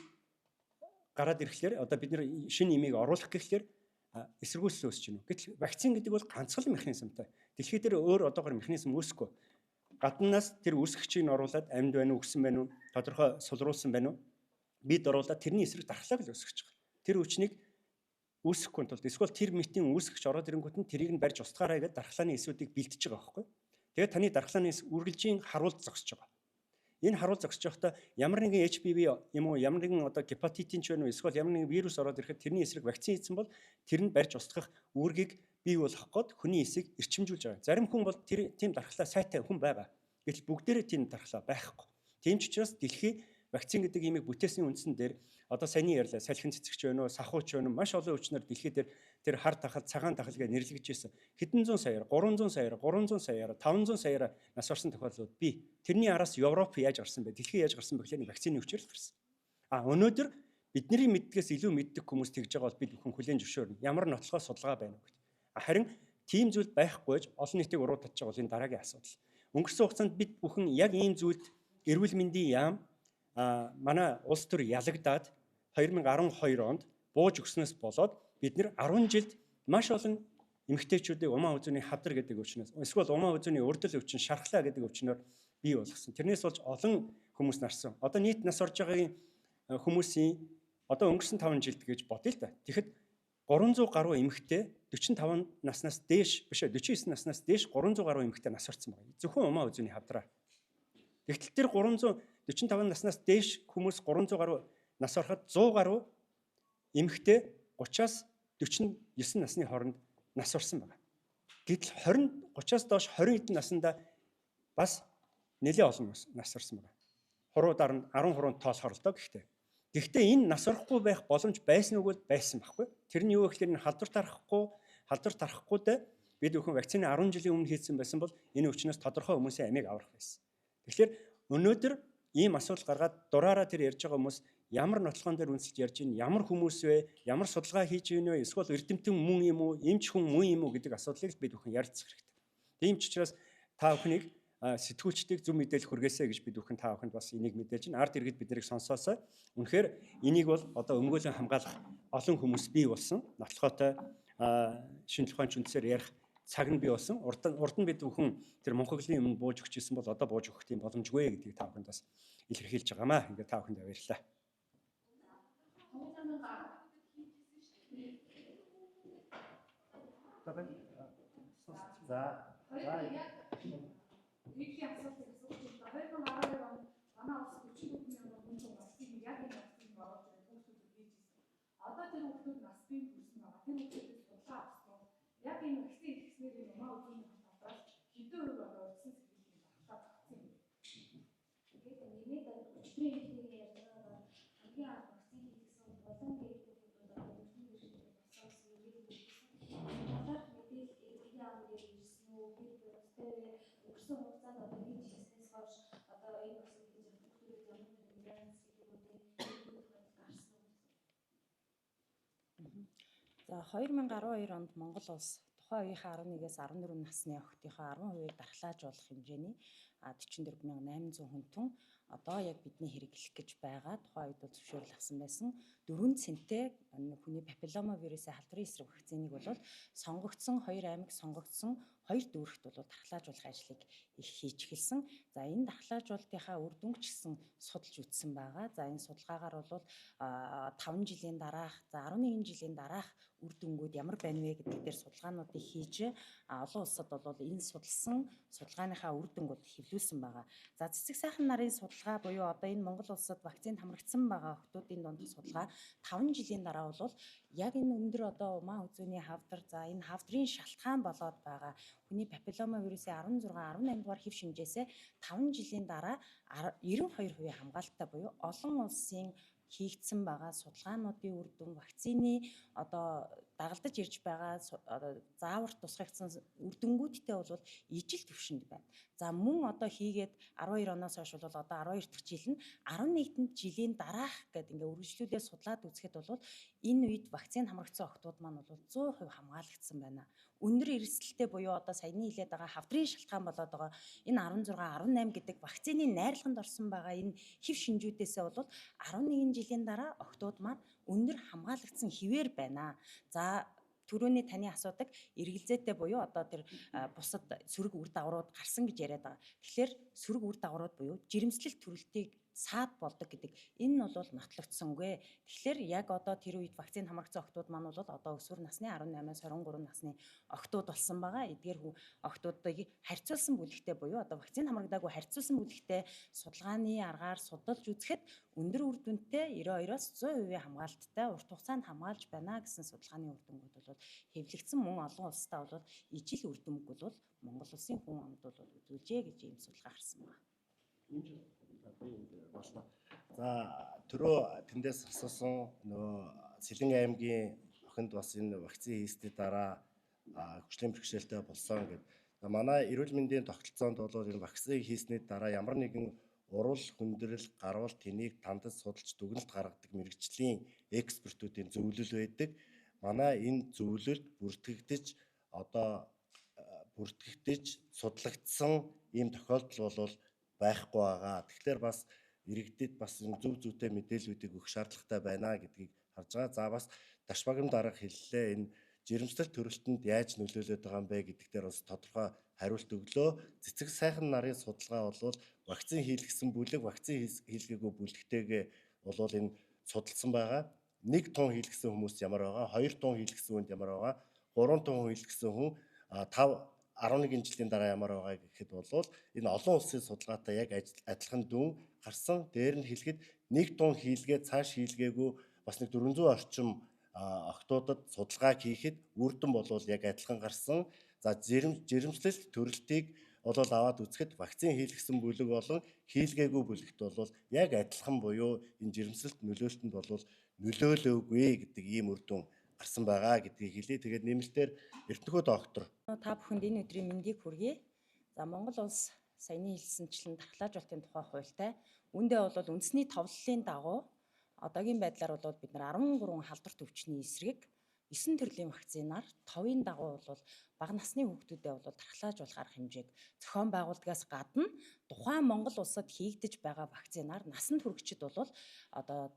Speaker 2: гараад ирэхлээр одоо бид нар шинэ имийг оруулах гэхлээр эсэргүүцэл үүсэж байна. Гэтэл вакцин гэдэг бол ганцхан механизмтай. Дэлхий дээр өөр одоогоор механизм үүсэхгүй. Гаднаас тэр үүсгэгчийг нь оруулаад амьд байна уу, өгсөн байна уу, тодорхой сулруулсан байна уу? Бид оруулаад тэрний эсрэг дархлааг л үүсгэж байгаа. Тэр хүчнийг үүсгэхгүй тулд эсвэл тэр мэтийн үүсгэгч ороод ирэнгүүт нь тэрийг нь барьж устгаарай гэдэг дархлааны эсүүдийг бэлтэж байгаа байхгүй. Тэгээд таны дархлааны үргэлжийн харуулт зогсож байгаа. Энэ харуул зогсож байхдаа ямар нэгэн HPV юм уу, ямар нэгэн одоо гепатитин ч байна уу, эсвэл ямар нэгэн вирус ороод ирэхэд тэрний эсрэг вакцин хийсэн бол тэр нь барьж устгах үүргийг бий болгох гээд хүний эсийг эрчимжүүлж байгаа. Зарим хүн бол тийм дархлаа сайтай хүн байгаа. Гэтэл бүгдээрээ тийм дархлаа байхгүй. Тийм ч учраас дэлхий вакцин гэдэг имийг бүтээсний үндсэн дээр одоо саяны ярьлаа салхин цэцэгч байна уу, сахууч байна уу, маш олон хүчнэр дэлхий дээр тэр хар тахал, цагаан тахал гэж нэрлэгдэж байсан. Хэдэн зуун саяар, 300 саяар, 300 саяар, 500 саяар нас орсон тохиолдлууд бий. Тэрний араас Европ яаж гарсан бэ? Дэлхий яаж гарсан бэ гэхлээр вакцины хүчээр л гарсан. Өнөөдөр бидний мэддгээс илүү мэддэг хүмүүс тэгж байгаа бол бид бүхэн хүлээн зөвшөөрнө. Ямар нотлохоо судалгаа байна уу гэдэг. Харин тийм зүйл байхгүйж олон нийтийг уруудаж байгаа бол энэ дараагийн асуудал. Өнгөрсөн хугацаанд бид бүхэн яг ийм зүйлд эрүүл мэндийн яам манай улс төр ялагдаад 2012 онд бууж өгснөөс болоод бид нэр 10 жилд маш олон эмэгтэйчүүдийг умаа үзүүний хавдар гэдэг өвчнөөс эсвэл умаа үзүүний урдл өвчин шархлаа гэдэг өвчнөөр бий болгосон. Тэрнээс болж олон хүмүүс нарсан. Одоо нийт нас орж байгаагийн хүмүүсийн одоо өнгөрсөн 5 жилд гэж бодъё л да. Тэгэхэд 300 гаруй эмэгтэй 45 наснаас дээш биш 49 наснаас дээш 300 гаруй эмэгтэй нас орсон байна. Зөвхөн умаа үзүүний хавдраа. Тэгтэл тэр 345 наснаас дээш хүмүүс 300 гаруй нас ороход 100 гаруй эмэгтэй 30-аас 49 насны хооронд нас орсон байна. Гэтэл 30-аас доош 20 хэдэн наснда бас нэлээд олон нас орсон байна. Хуруудаар нь 10 хуруунд тоолохор л доо гэхдээ. Гэхдээ энэ нас орохгүй байх боломж байсан үгүй байсан байхгүй. Тэрний юу гэхээр халдвар тарахгүйдээ бид бүхэн вакцины 10 жилийн өмнө хийсэн байсан бол энэ өвчнөөс тодорхой хүмүүсийн амийг аврах байсан. Тэгэхээр өнөөдөр ийм асуудал гаргаад дураараа тэр ярьж байгаа хүмүүс ямар нотлохоон дээр үнэлж ярьж байна, ямар хүмүүс вэ, ямар судалгаа хийж байна вэ, эсвэл эрдэмтэн мөн юм уу, эмч хүн мөн юм уу гэдэг асуудлыг бид бүхэн ярилцах хэрэгтэй. Тийм ч учраас та бүхнийг сэтгүүлчдийг зөв мэдээлэл хүргээсэй гэж бид бүхэн та бүхэнд бас энийг мэдээлж байна. Ард иргэд бид нарыг сонсоосоо. Үнэхээр энийг бол одоо өмгөөлөн хамгаалах олон хүмүүс бий болсон. Нотлохоотой шинжлэх ухааны үндсээр ярих цаг нь бий болсон. Урд нь бид бүхэн тэр Монголын өмнө бууж өгч ирсэн бол одоо бууж өгөх тийм боломжгүй гэдгийг та бүхэнд бас илэрхийлж байгаамаа. Ингээд та бүхэнд баярлалаа.
Speaker 5: Нийтийн асуудал гэсэн үг 2012 онд манай улс 44 мянган хүн вакцины яг энэ вакцины оруулж хүүхдүүдэд хийж ирсэн. Одоо тэр хүүхдүүд нас бий хүрсэн байгаа. Тэр хүүхдүүдэд судлаа авсан. Яг энэ вакцины хийснээр энэ умаа үзүүний хавтраас хэдэн хувь одоо улсын сэтгэлийн баталгаа багцсан юм. Тэгээд нэмээд өчигдрийн хэлхийг ярьж байгаа хамгийн анх вакцины хийсэн болон гэдэг
Speaker 4: За 2012 онд Монгол улс тухайн үеийнхээ 11-ээс 14 насны охидынхоо 10%-ийг дархлаажуулах хэмжээний 44,800 хүн тун одоо яг бидний хэрэглэх гэж байгаа тухайн үед бол зөвшөөрөл авсан байсан 4 цэнтэй хүний папиллома вирусын халдварын эсрэг вакциныг бол сонгогдсон 2 аймаг сонгогдсон 2 дүүрэгт бол дархлаажуулах ажлыг их хийж эхэлсэн. За энэ дархлаажуулалтынхаа үр дүнг ч гэсэн судалж үзсэн байгаа. За энэ судалгаагаар бол 5 жилийн дараах, за 11 жилийн дараах үр дүнгууд ямар байна вэ гэдэг дээр судалгаануудыг хийж олон улсад бол энэ судалсан судалгааныхаа үр дүнг бол хэвлүүлсэн байгаа. За цэцэг сайхан нарын судалгаа буюу одоо энэ Монгол улсад вакцинд хамрагдсан байгаа охтуудын дунд судалгаа 5 жилийн дараа бол яг энэ өндөр одоо умаа үзүүний хавдар, за энэ хавдрын шалтгаан болоод байгаа хүний папиллома вирусын 16, 18 дугаар хэв шинжээсээ 5 жилийн дараа 92% хамгаалалттай буюу олон улсын хийгдсэн байгаа судалгаануудын үр дүн вакцины одоо дагалдаж ирж байгаа заавар тусгагдсан үр дүнгуудтэй бол ижил түвшинд байна. За мөн одоо хийгээд 12 оноос хойш бол одоо 12 дахь жил нь 11 жилийн дараах гэдэг ингээ үргэлжлүүлээ судлаад үзэхэд бол энэ үед вакцины хамрагдсан охтууд маань бол 100% хамгаалагдсан байна. Өндөр эрсдэлтэй буюу одоо саяны хэлээд байгаа хавдрын шалтгаан болоод байгаа энэ 16, 18 гэдэг вакцины найрлаганд орсон байгаа энэ хэв шинжүүдээсээ бол 11 жилийн дараа охтууд маань өндөр хамгаалагдсан хിവэр байна. За түрүүний таны асуудаг эргэлзээтэй буюу одоо тэр бусад сөрөг үр дагаврууд гарсан гэж яриад байгаа. Тэгэхээр сөрөг үр дагаврууд буюу жирэмслэл төрөлтийг саад болдог гэдэг энэ нь бол нотлогдсонгүй. Тэгэхээр яг одоо тэр үед вакцины хамрагдсан охтууд маань бол одоо өсвөр насны 18-аас 23 насны охтууд болсон байгаа. Эдгээр охтуудыг харьцуулсан бүлэгтэй буюу одоо вакцины хамрагдаагүй харьцуулсан бүлэгтэй судалгааны аргаар судалж үзэхэд өндөр үр дүнтэй 92-оос 100% хамгаалттай урт хугацаанд хамгаалж байна гэсэн судалгааны үр дүнгууд бол хэвлэгдсэн мөн олон улстай бол ижил үр дүнг бол Монгол улсын хүн амд бол үзүүлжээ гэж ийм судалгаа гарсан байна.
Speaker 1: За түрүү тэндээс асуусан нөгөө Сэлэн аймгийн охинд бас энэ вакцины хийсний дараа хүчлийн бэрхшээлтэй болсон гэдэг. Манай эрүүл мэндийн тогтолцоонд бол энэ вакцины хийсний дараа ямар нэгэн урал хүндрэл, гарвал тэнийг тандаж судалж дүгнэлт гаргадаг мэрэгжлийн экспертүүдийн зөвлөл байдаг. Манай энэ зөвлөлд бүртгэгдэж судлагдсан ийм тохиолдол бол байхгүй байгаа. Тэгэхээр бас иргэдэд бас энэ зөв зүйтэй мэдээллүүдийг өгөх шаардлагатай байна гэдгийг харж байгаа. За бас Дашбагам дарга хэллээ энэ жирэмслэл төрөлтөнд яаж нөлөөлөд байгаа юм бэ гэдэг дээр бас тодорхой хариулт өглөө. Цэцэг сайхан нарын судалгаа бол вакцины хийлгэсэн бүлэг, вакцины хийлгээгүй бүлэгтэйгээ бол энэ судалсан байгаа. 1 тонн хийлгэсэн хүмүүс ямар байгаа, 2 тонн хийлгэсэн хүнд ямар байгаа, 3 тонн хийлгэсэн хүн 11 жилийн дараа ямар байгаа гэхэд бол энэ олон улсын судалгаатай яг адилхан дүн гарсан. Дээр нь хэлэхэд 1 тонн хийлгээ цааш хийлгээгүй бас нэг 400 орчим охтуудад судалгаа хийхэд үр дүн бол яг адилхан гарсан. За жирэмслэл төрөлтийг бол аваад үзэхэд вакцины хийлгэсэн бүлэг болон хийлгээгүй бүлэгт бол яг адилхан буюу энэ жирэмслэлт нөлөөлтөнд бол нөлөөлөөгүй гэдэг ийм үр дүн гарсан байгаа гэдгийг хэлье. Тэгээд нэмэлтээр Эрдэнэхүй доктор
Speaker 4: та бүхэнд энэ өдрийн мэндийг хүргэе. За Монгол улс саяны хэлсэнчлэн дархлаажуулалтын тухай хуультай үүндээ бол үндэсний товлолын дагуу одоогийн байдлаар бол бид нар 13 халдварт өвчний эсрэг 9 төрлийн вакцинаар 5-ын дагуу бол бага насны хүүхдүүдэд бол дархлаажуулах арга хэмжээг зохион байгуулдгаас гадна тухайн Монгол улсад хийгдэж байгаа вакцинаар насанд хүрэгчид бол одоо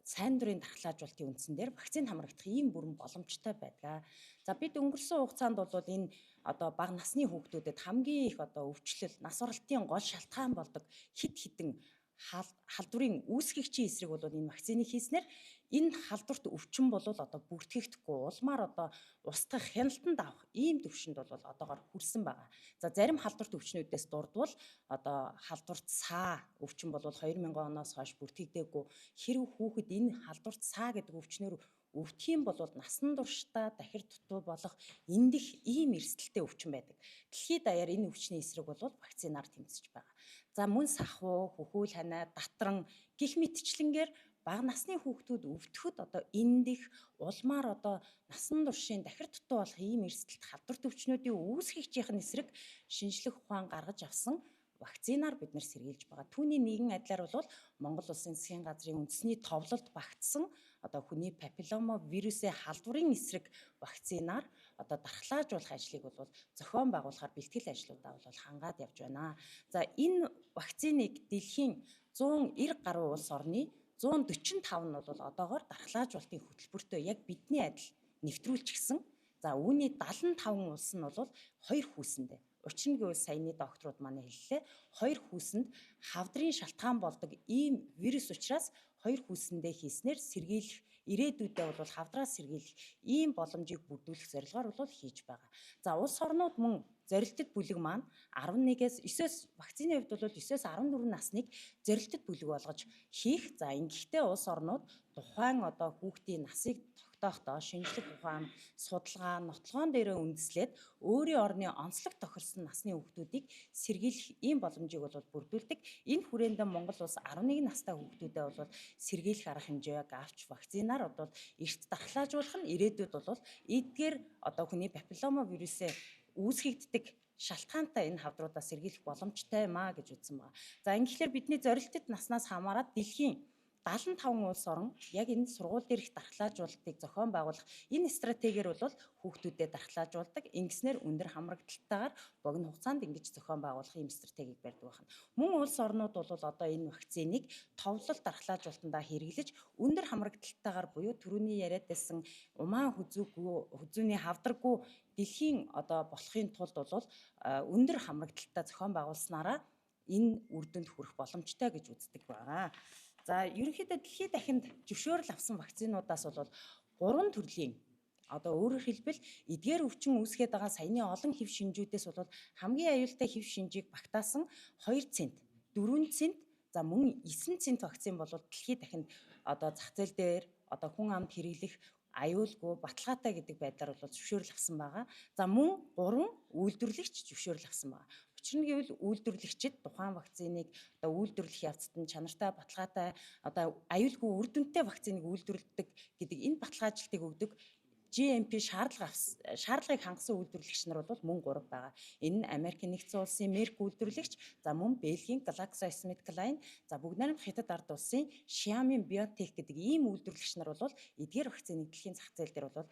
Speaker 4: сайн дурын дархлаажуулалтын үндсэн дээр вакцины хамрагдах ийм бүрэн боломжтой байдаг. За бид өнгөрсөн хугацаанд бол энэ одоо бага насны хүүхдүүдэд хамгийн их одоо өвчлөл, нас оролтын гол шалтгаан болдог хидэн халдварын үүсгэгчийн эсрэг бол энэ вакцины хийснээр энэ халдварт өвчин бол одоо бүртгэгдэхгүй улмаар одоо устгах хяналтанд авах ийм төвшөнд бол одоогоор хүрсэн байгаа. За зарим халдварт өвчнүүдээс дурдвал одоо халдварт саа өвчин бол 2000 оноос хойш бүртгэгдээгүй. Хэрв хүүхэд энэ халдварт саа гэдэг өвчнөр өвдөх юм бол насан туршдаа дахир дутуу болох эндих ийм эрсдэлтэй өвчин байдаг. Дэлхийд даяар энэ өвчний эсрэг бол вакцинаар тэмцэж байгаа. За мөн сахуу, хөхүүл ханаа,датран гих мэтчлэнгээр бага насны хүүхдүүд өвдөхөд одоо эндих улмаар одоо насан туршийн дахир дутуу болох ийм эрсдэлт халдварт өвчнүүдийн үүсгэгчийн эсрэг шинжлэх ухаан гаргаж авсан вакцинаар бид нэр сэргийлж байгаа. Түүний нэгэн адилаар бол Монгол Улсын засгийн газрын үндэсний товлолд багтсан одоо хүний папиллома вирусын халдварын эсрэг вакцинаар одоо дархлаажуулах ажлыг бол зохион байгуулахаар бэлтгэл ажлуудаа бол хангаад явж байна. За энэ вакциныг дэлхийн 190 гаруй улс орны 145 нь бол одоогоор дархлаажуулалтын хөтөлбөртөө яг бидний адил нэвтрүүлчихсэн. За үүний 75 улс нь бол 2 хүүсэндээ. Учир нь гэвэл саяны докторууд манай хэллээ. 2 хүүсэнд хавдрын шалтгаан болдог ийм вирус учраас 2 хүүсэндээ хийснээр сэргийлэх ирээдүйдээ бол хавдраас сэргийлэх ийм боломжийг бүрдүүлэх зорилгоор бол хийж байгаа. За улс орнууд мөн зорилттой бүлэг маань 11-ээс 9-өөс вакцины хувьд бол 9-өөс 14 насныг зорилттой бүлэг болгож хийх. За ингэхдээ улс орнууд тухайн одоо хүүхдийн насыг тогтоохдоо шинжлэх ухаан, судалгаа, нотлогоон дээрээ үндэслээд өөрийн орны онцлог тохирсон насны хүүхдүүдийг сэргийлэх ийм боломжийг бол бүрдүүлдэг. Энэ хүрээнд Монгол улс 11 настай хүүхдүүдэд бол сэргийлэх арга хэмжээг авч вакцинаар бол эрт дархлаажуулах нь ирээдүйд бол эдгээр одоо хүний папиллома вирусын үүсгэгддэг шалтгаантай энэ хавдруудаас сэргийлэх боломжтой юм а гэж үзсэн байна. За ингэхээр бидний зорилттой наснаас хамаарат дэлхийн 75 улс орн яг энэ сургууль дээрх дархлаажуулалтыг зохион байгуулах энэ стратегиэр бол хүүхдүүдэд дархлаажуулдаг. Ингэснээр өндөр хамрагдалтайгаар богино хугацаанд ингэж зохион байгуулах ийм стратегийг барьдаг байна. Мөн улс орнууд бол одоо энэ вакциныг товлол дархлаажуулалтандаа хэрэглэж өндөр хамрагдалтайгаар буюу түрүүний яриад байсан умаан хүзүүний хавдаргүй дэлхийн одоо болохын тулд бол өндөр хамрагдалтай зохион байгуулснараа энэ үр дүнд хүрэх боломжтой гэж үздэг байна. За ерөнхийдөө дэлхийд дахинд зөвшөөрөл авсан вакцинуудаас бол 3 төрлийн одоо өөрөөр хэлбэл эдгээр өвчин үүсгээд байгаа саяны олон хэв шинжүүдээс бол хамгийн аюултай хэв шинжийг багтаасан 2 цент, 4 цент, за мөн 9 цент вакцин бол дэлхийд дахинд одоо зах зээл дээр одоо хүн амд хэрэглэх аюулгүй баталгаатай гэдэг байдлаар бол зөвшөөрөл авсан байгаа. За мөн 3 үйлдвэрлэгч зөвшөөрөл авсан байгаа. Учир нь гэвэл үйлдвэрлэгчид тухайн вакциныг одоо үйлдвэрлэх явцад нь чанартай, баталгаатай, одоо аюулгүй үр дүнтэй вакциныг үйлдвэрлэдэг гэдэг энэ баталгаажлалтыг өгдөг GMP шаардлагыг хангасан үйлдвэрлэгч нар бол мөн 3 байгаа. Энэ нь Америкийн нэгдсэн улсын Merck үйлдвэрлэгч, за мөн Бельгийн GlaxoSmithKline, за бүгд найрамд Хятад ард улсын Xiamen Biotech гэдэг ийм үйлдвэрлэгч нар бол эдгээр вакциныг дэлхийн зах зээл дээр бол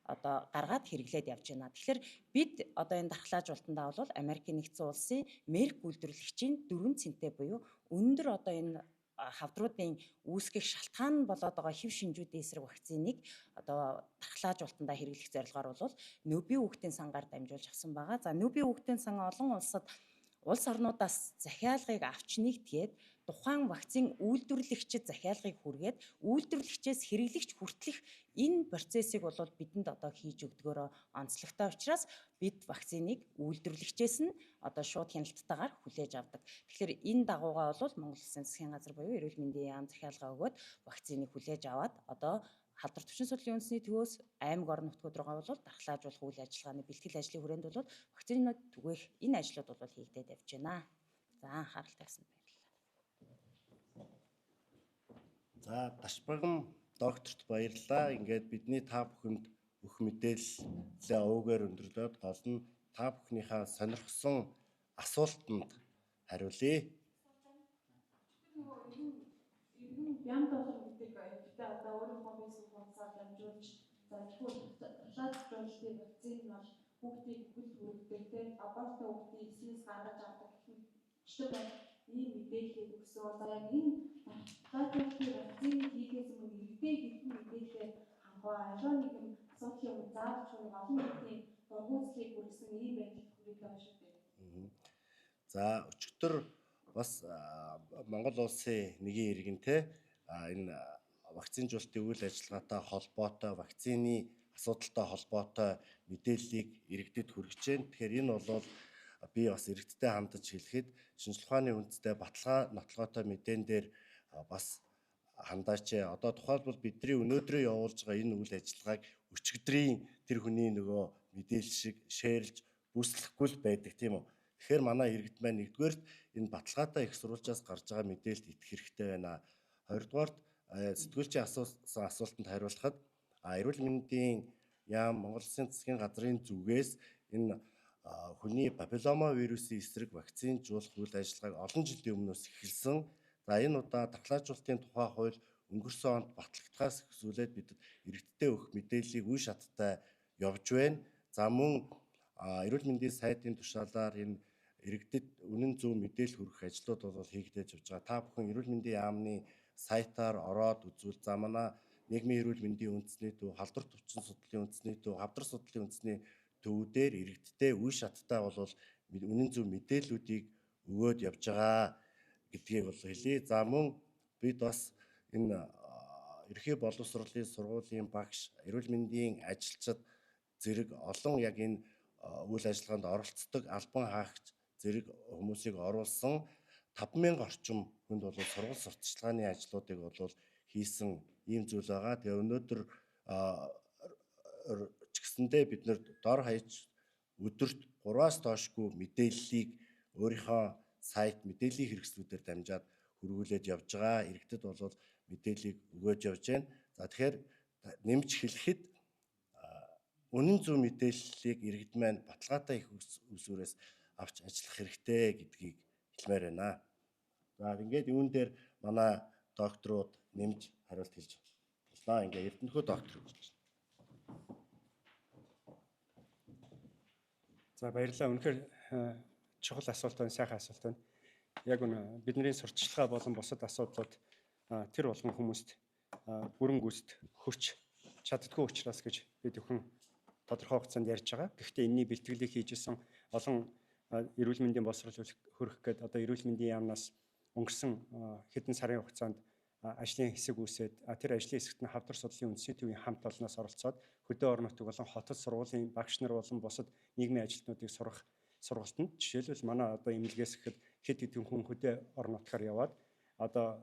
Speaker 4: гаргаад хэрэглээд явж байна. Тэгэхээр бид одоо энэ дархлаажуулалтандаа бол Америкийн нэгдсэн улсын Merck үйлдвэрлэгчийн 4 центтэй буюу өндөр одоо энэ хавдруудын үүсгэх шалтгаан болоод байгаа хэв шинжүүдийн эсрэг вакциныг одоо дархлаажуулалтандаа хэрэглэх зорилгоор бол Нөбийн хүүхдийн сангаар дамжуулж авсан байгаа. За Нөбийн хүүхдийн сан олон улс орнуудаас захиалгыг авч нэгтгээд тухайн вакцин үйлдвэрлэгчид захиалгыг хүргээд үйлдвэрлэгчээс хэрэглэгч хүртэлх энэ процессыг бол бидэнд одоо хийж өгдгөөрөө онцлогтой учраас бид вакциныг үйлдвэрлэгчээс нь одоо шууд хяналттайгаар хүлээж авдаг. Тэгэхээр энэ дагуугаа бол Монгол Улсын засгийн газар буюу эрүүл мэндийн яам захиалга өгөөд вакциныг хүлээж аваад одоо халдвар төвшин судлалын үндэсний төвөөс аймаг орон нутгууд руугаа бол дархлаажуулах үйл ажиллагааны бэлтгэл ажлын хүрээнд бол вакцинууд түгээх энэ ажлууд бол хийгдээд явж байна. За анхаарал тавьсан баярлалаа.
Speaker 1: За Дашбагам докторт баярлалаа. Ингээд бидний та бүхэнд бүх мэдээллээ өвгөр өндөрлөөд гол нь та бүхнийхээ сонирхсон асуултанд хариулъя.
Speaker 5: Бямд болох гэдэг гэхдээ одоо өөрийнхөө Facebook хуудасаар дамжуулж залхуу дархлаажуулалтын вакцин нь бол хүүхдийг бүхэл хүргэдэг те аборттой хүүхдийг эслээс гаргаж авдаг гэх мэт ийм мэдээллийг өгсөн. За яг энэ дархлаажуулалтын вакциныг хийхээс өмнө иргэдээ хэдэн мэдээлэл хангав аливаа нэгэн асуудлын өмнө заавч олон нийтийн дургуутлыг хүргэсэн ийм байдалд хүрээд байгаа шүү дээ.
Speaker 1: За өчигдөр бас Монгол улсын нэгэн иргэнтэй энэ вакцинжуулалтын үйл ажиллагаатай холбоотой вакцины асуудалтай холбоотой мэдээллийг иргэдэд хүргэж байна. Тэгэхээр энэ бол би бас иргэдтэй хандаж хэлэхэд шинжлэх ухааны үндэстэй баталгаа нотлогоотой мэдэн дээр бас хандаач. Одоо тухайлбал бидний өнөөдрөө явуулж байгаа энэ үйл ажиллагааг өчигдрийн тэр хүний нөгөө мэдээлэл шиг шеэрлж бүслэхгүй л байдаг тийм үү. Тэгэхээр манай иргэд маань нэгдүгээрт энэ баталгаатай их сурвалжаас гарч байгаа мэдээлэлд итгэх хэрэгтэй байна. Хоёрдугаарт сэтгүүлчийн асуусан асуултанд хариулахад эрүүл мэндийн яам Монгол Улсын засгийн газрын зүгээс энэ хүний папиллома вирусын эсрэг вакцинжуулах үйл ажиллагааг олон жилийн өмнөөс эхэлсэн. За энэ удаа дархлаажуулалтын тухай хууль өнгөрсөн онд батлагдахаас эхлүүлээд бидэд иргэдтэй өгөх мэдээллийг үе шаттай явж байна. За мөн эрүүл мэндийн сайтын тушаалаар энэ иргэдэд үнэн зөв мэдээлэл хүргэх ажлууд бол хийгдэж явж байгаа. Та бүхэн эрүүл мэндийн яамны сайтаар ороод үзвэл за манай нийгмийн эрүүл мэндийн үндэсний төв, халдвар төвчин судлалын үндэсний төв, хавдар судлалын үндэсний төвүүдээр иргэдтэй үе шаттай бол үнэн зөв мэдээллүүдийг өгөөд явж байгаа гэдгийг бол хэлье. За мөн бид бас энэ ерхий боловсролын сургуулийн багш, эрүүл мэндийн ажилчид зэрэг олон яг энэ үйл ажиллагаанд оролцдог албан хаагч зэрэг хүмүүсийг оруулсан 50000 орчим хүнд бол сургууль сурталчилгааны ажлуудыг бол хийсэн ийм зүйл байгаа. Тэгээ өнөөдөр ч гэсэндээ бид нэр дор хаяж өдөрт 3-аас доошгүй мэдээллийг өөрийнхөө сайт мэдээллийн хэрэгслүүдээр дамжаад хөрвүүлээд явж байгаа. Иргэдэд бол мэдээллийг өгөөж явж байна. За тэгэхээр нэмж хэлэхэд үнэн зөв мэдээллийг иргэд маань баталгаатай их усүрээс авч ажиллах хэрэгтэй гэдгийг хэлмээр байна. За ингээд юун дээр манай докторууд нэмж хариулт хэлж байна. Ингээд Эрдэнэхүй доктор хэлж байна.
Speaker 2: За баярлалаа. Үнэхээр чухал асуулт байна, сайхан асуулт байна. Яг үнэ бидний сурталчилгаа болон бусад асуудлууд тэр болгон хүмүүст бүрэн гүйцэд хүрч чаддгүй учраас гэж бид өхөн тодорхой хугацаанд ярьж байгаа. Гэхдээ энэний бэлтгэлийг хийжсэн олон эрүүл мэндийн боловсрол хөрөх гээд одоо эрүүл мэндийн яамнаас өнгөрсөн хэдэн сарын хугацаанд ажлын хэсэг үүсээд тэр ажлын хэсэгт нь хавдар судлалын үндэсний төвийн хамт олноос оролцоод хөдөө орон нутаг болон хотод сургуулийн багш нар болон бусад нийгмийн ажилтнуудыг сурах сургалтанд жишээлбэл манай одоо эмнэлгээс гэхэд хэд хэдэн хүн хөдөө орон нутгаар яваад одоо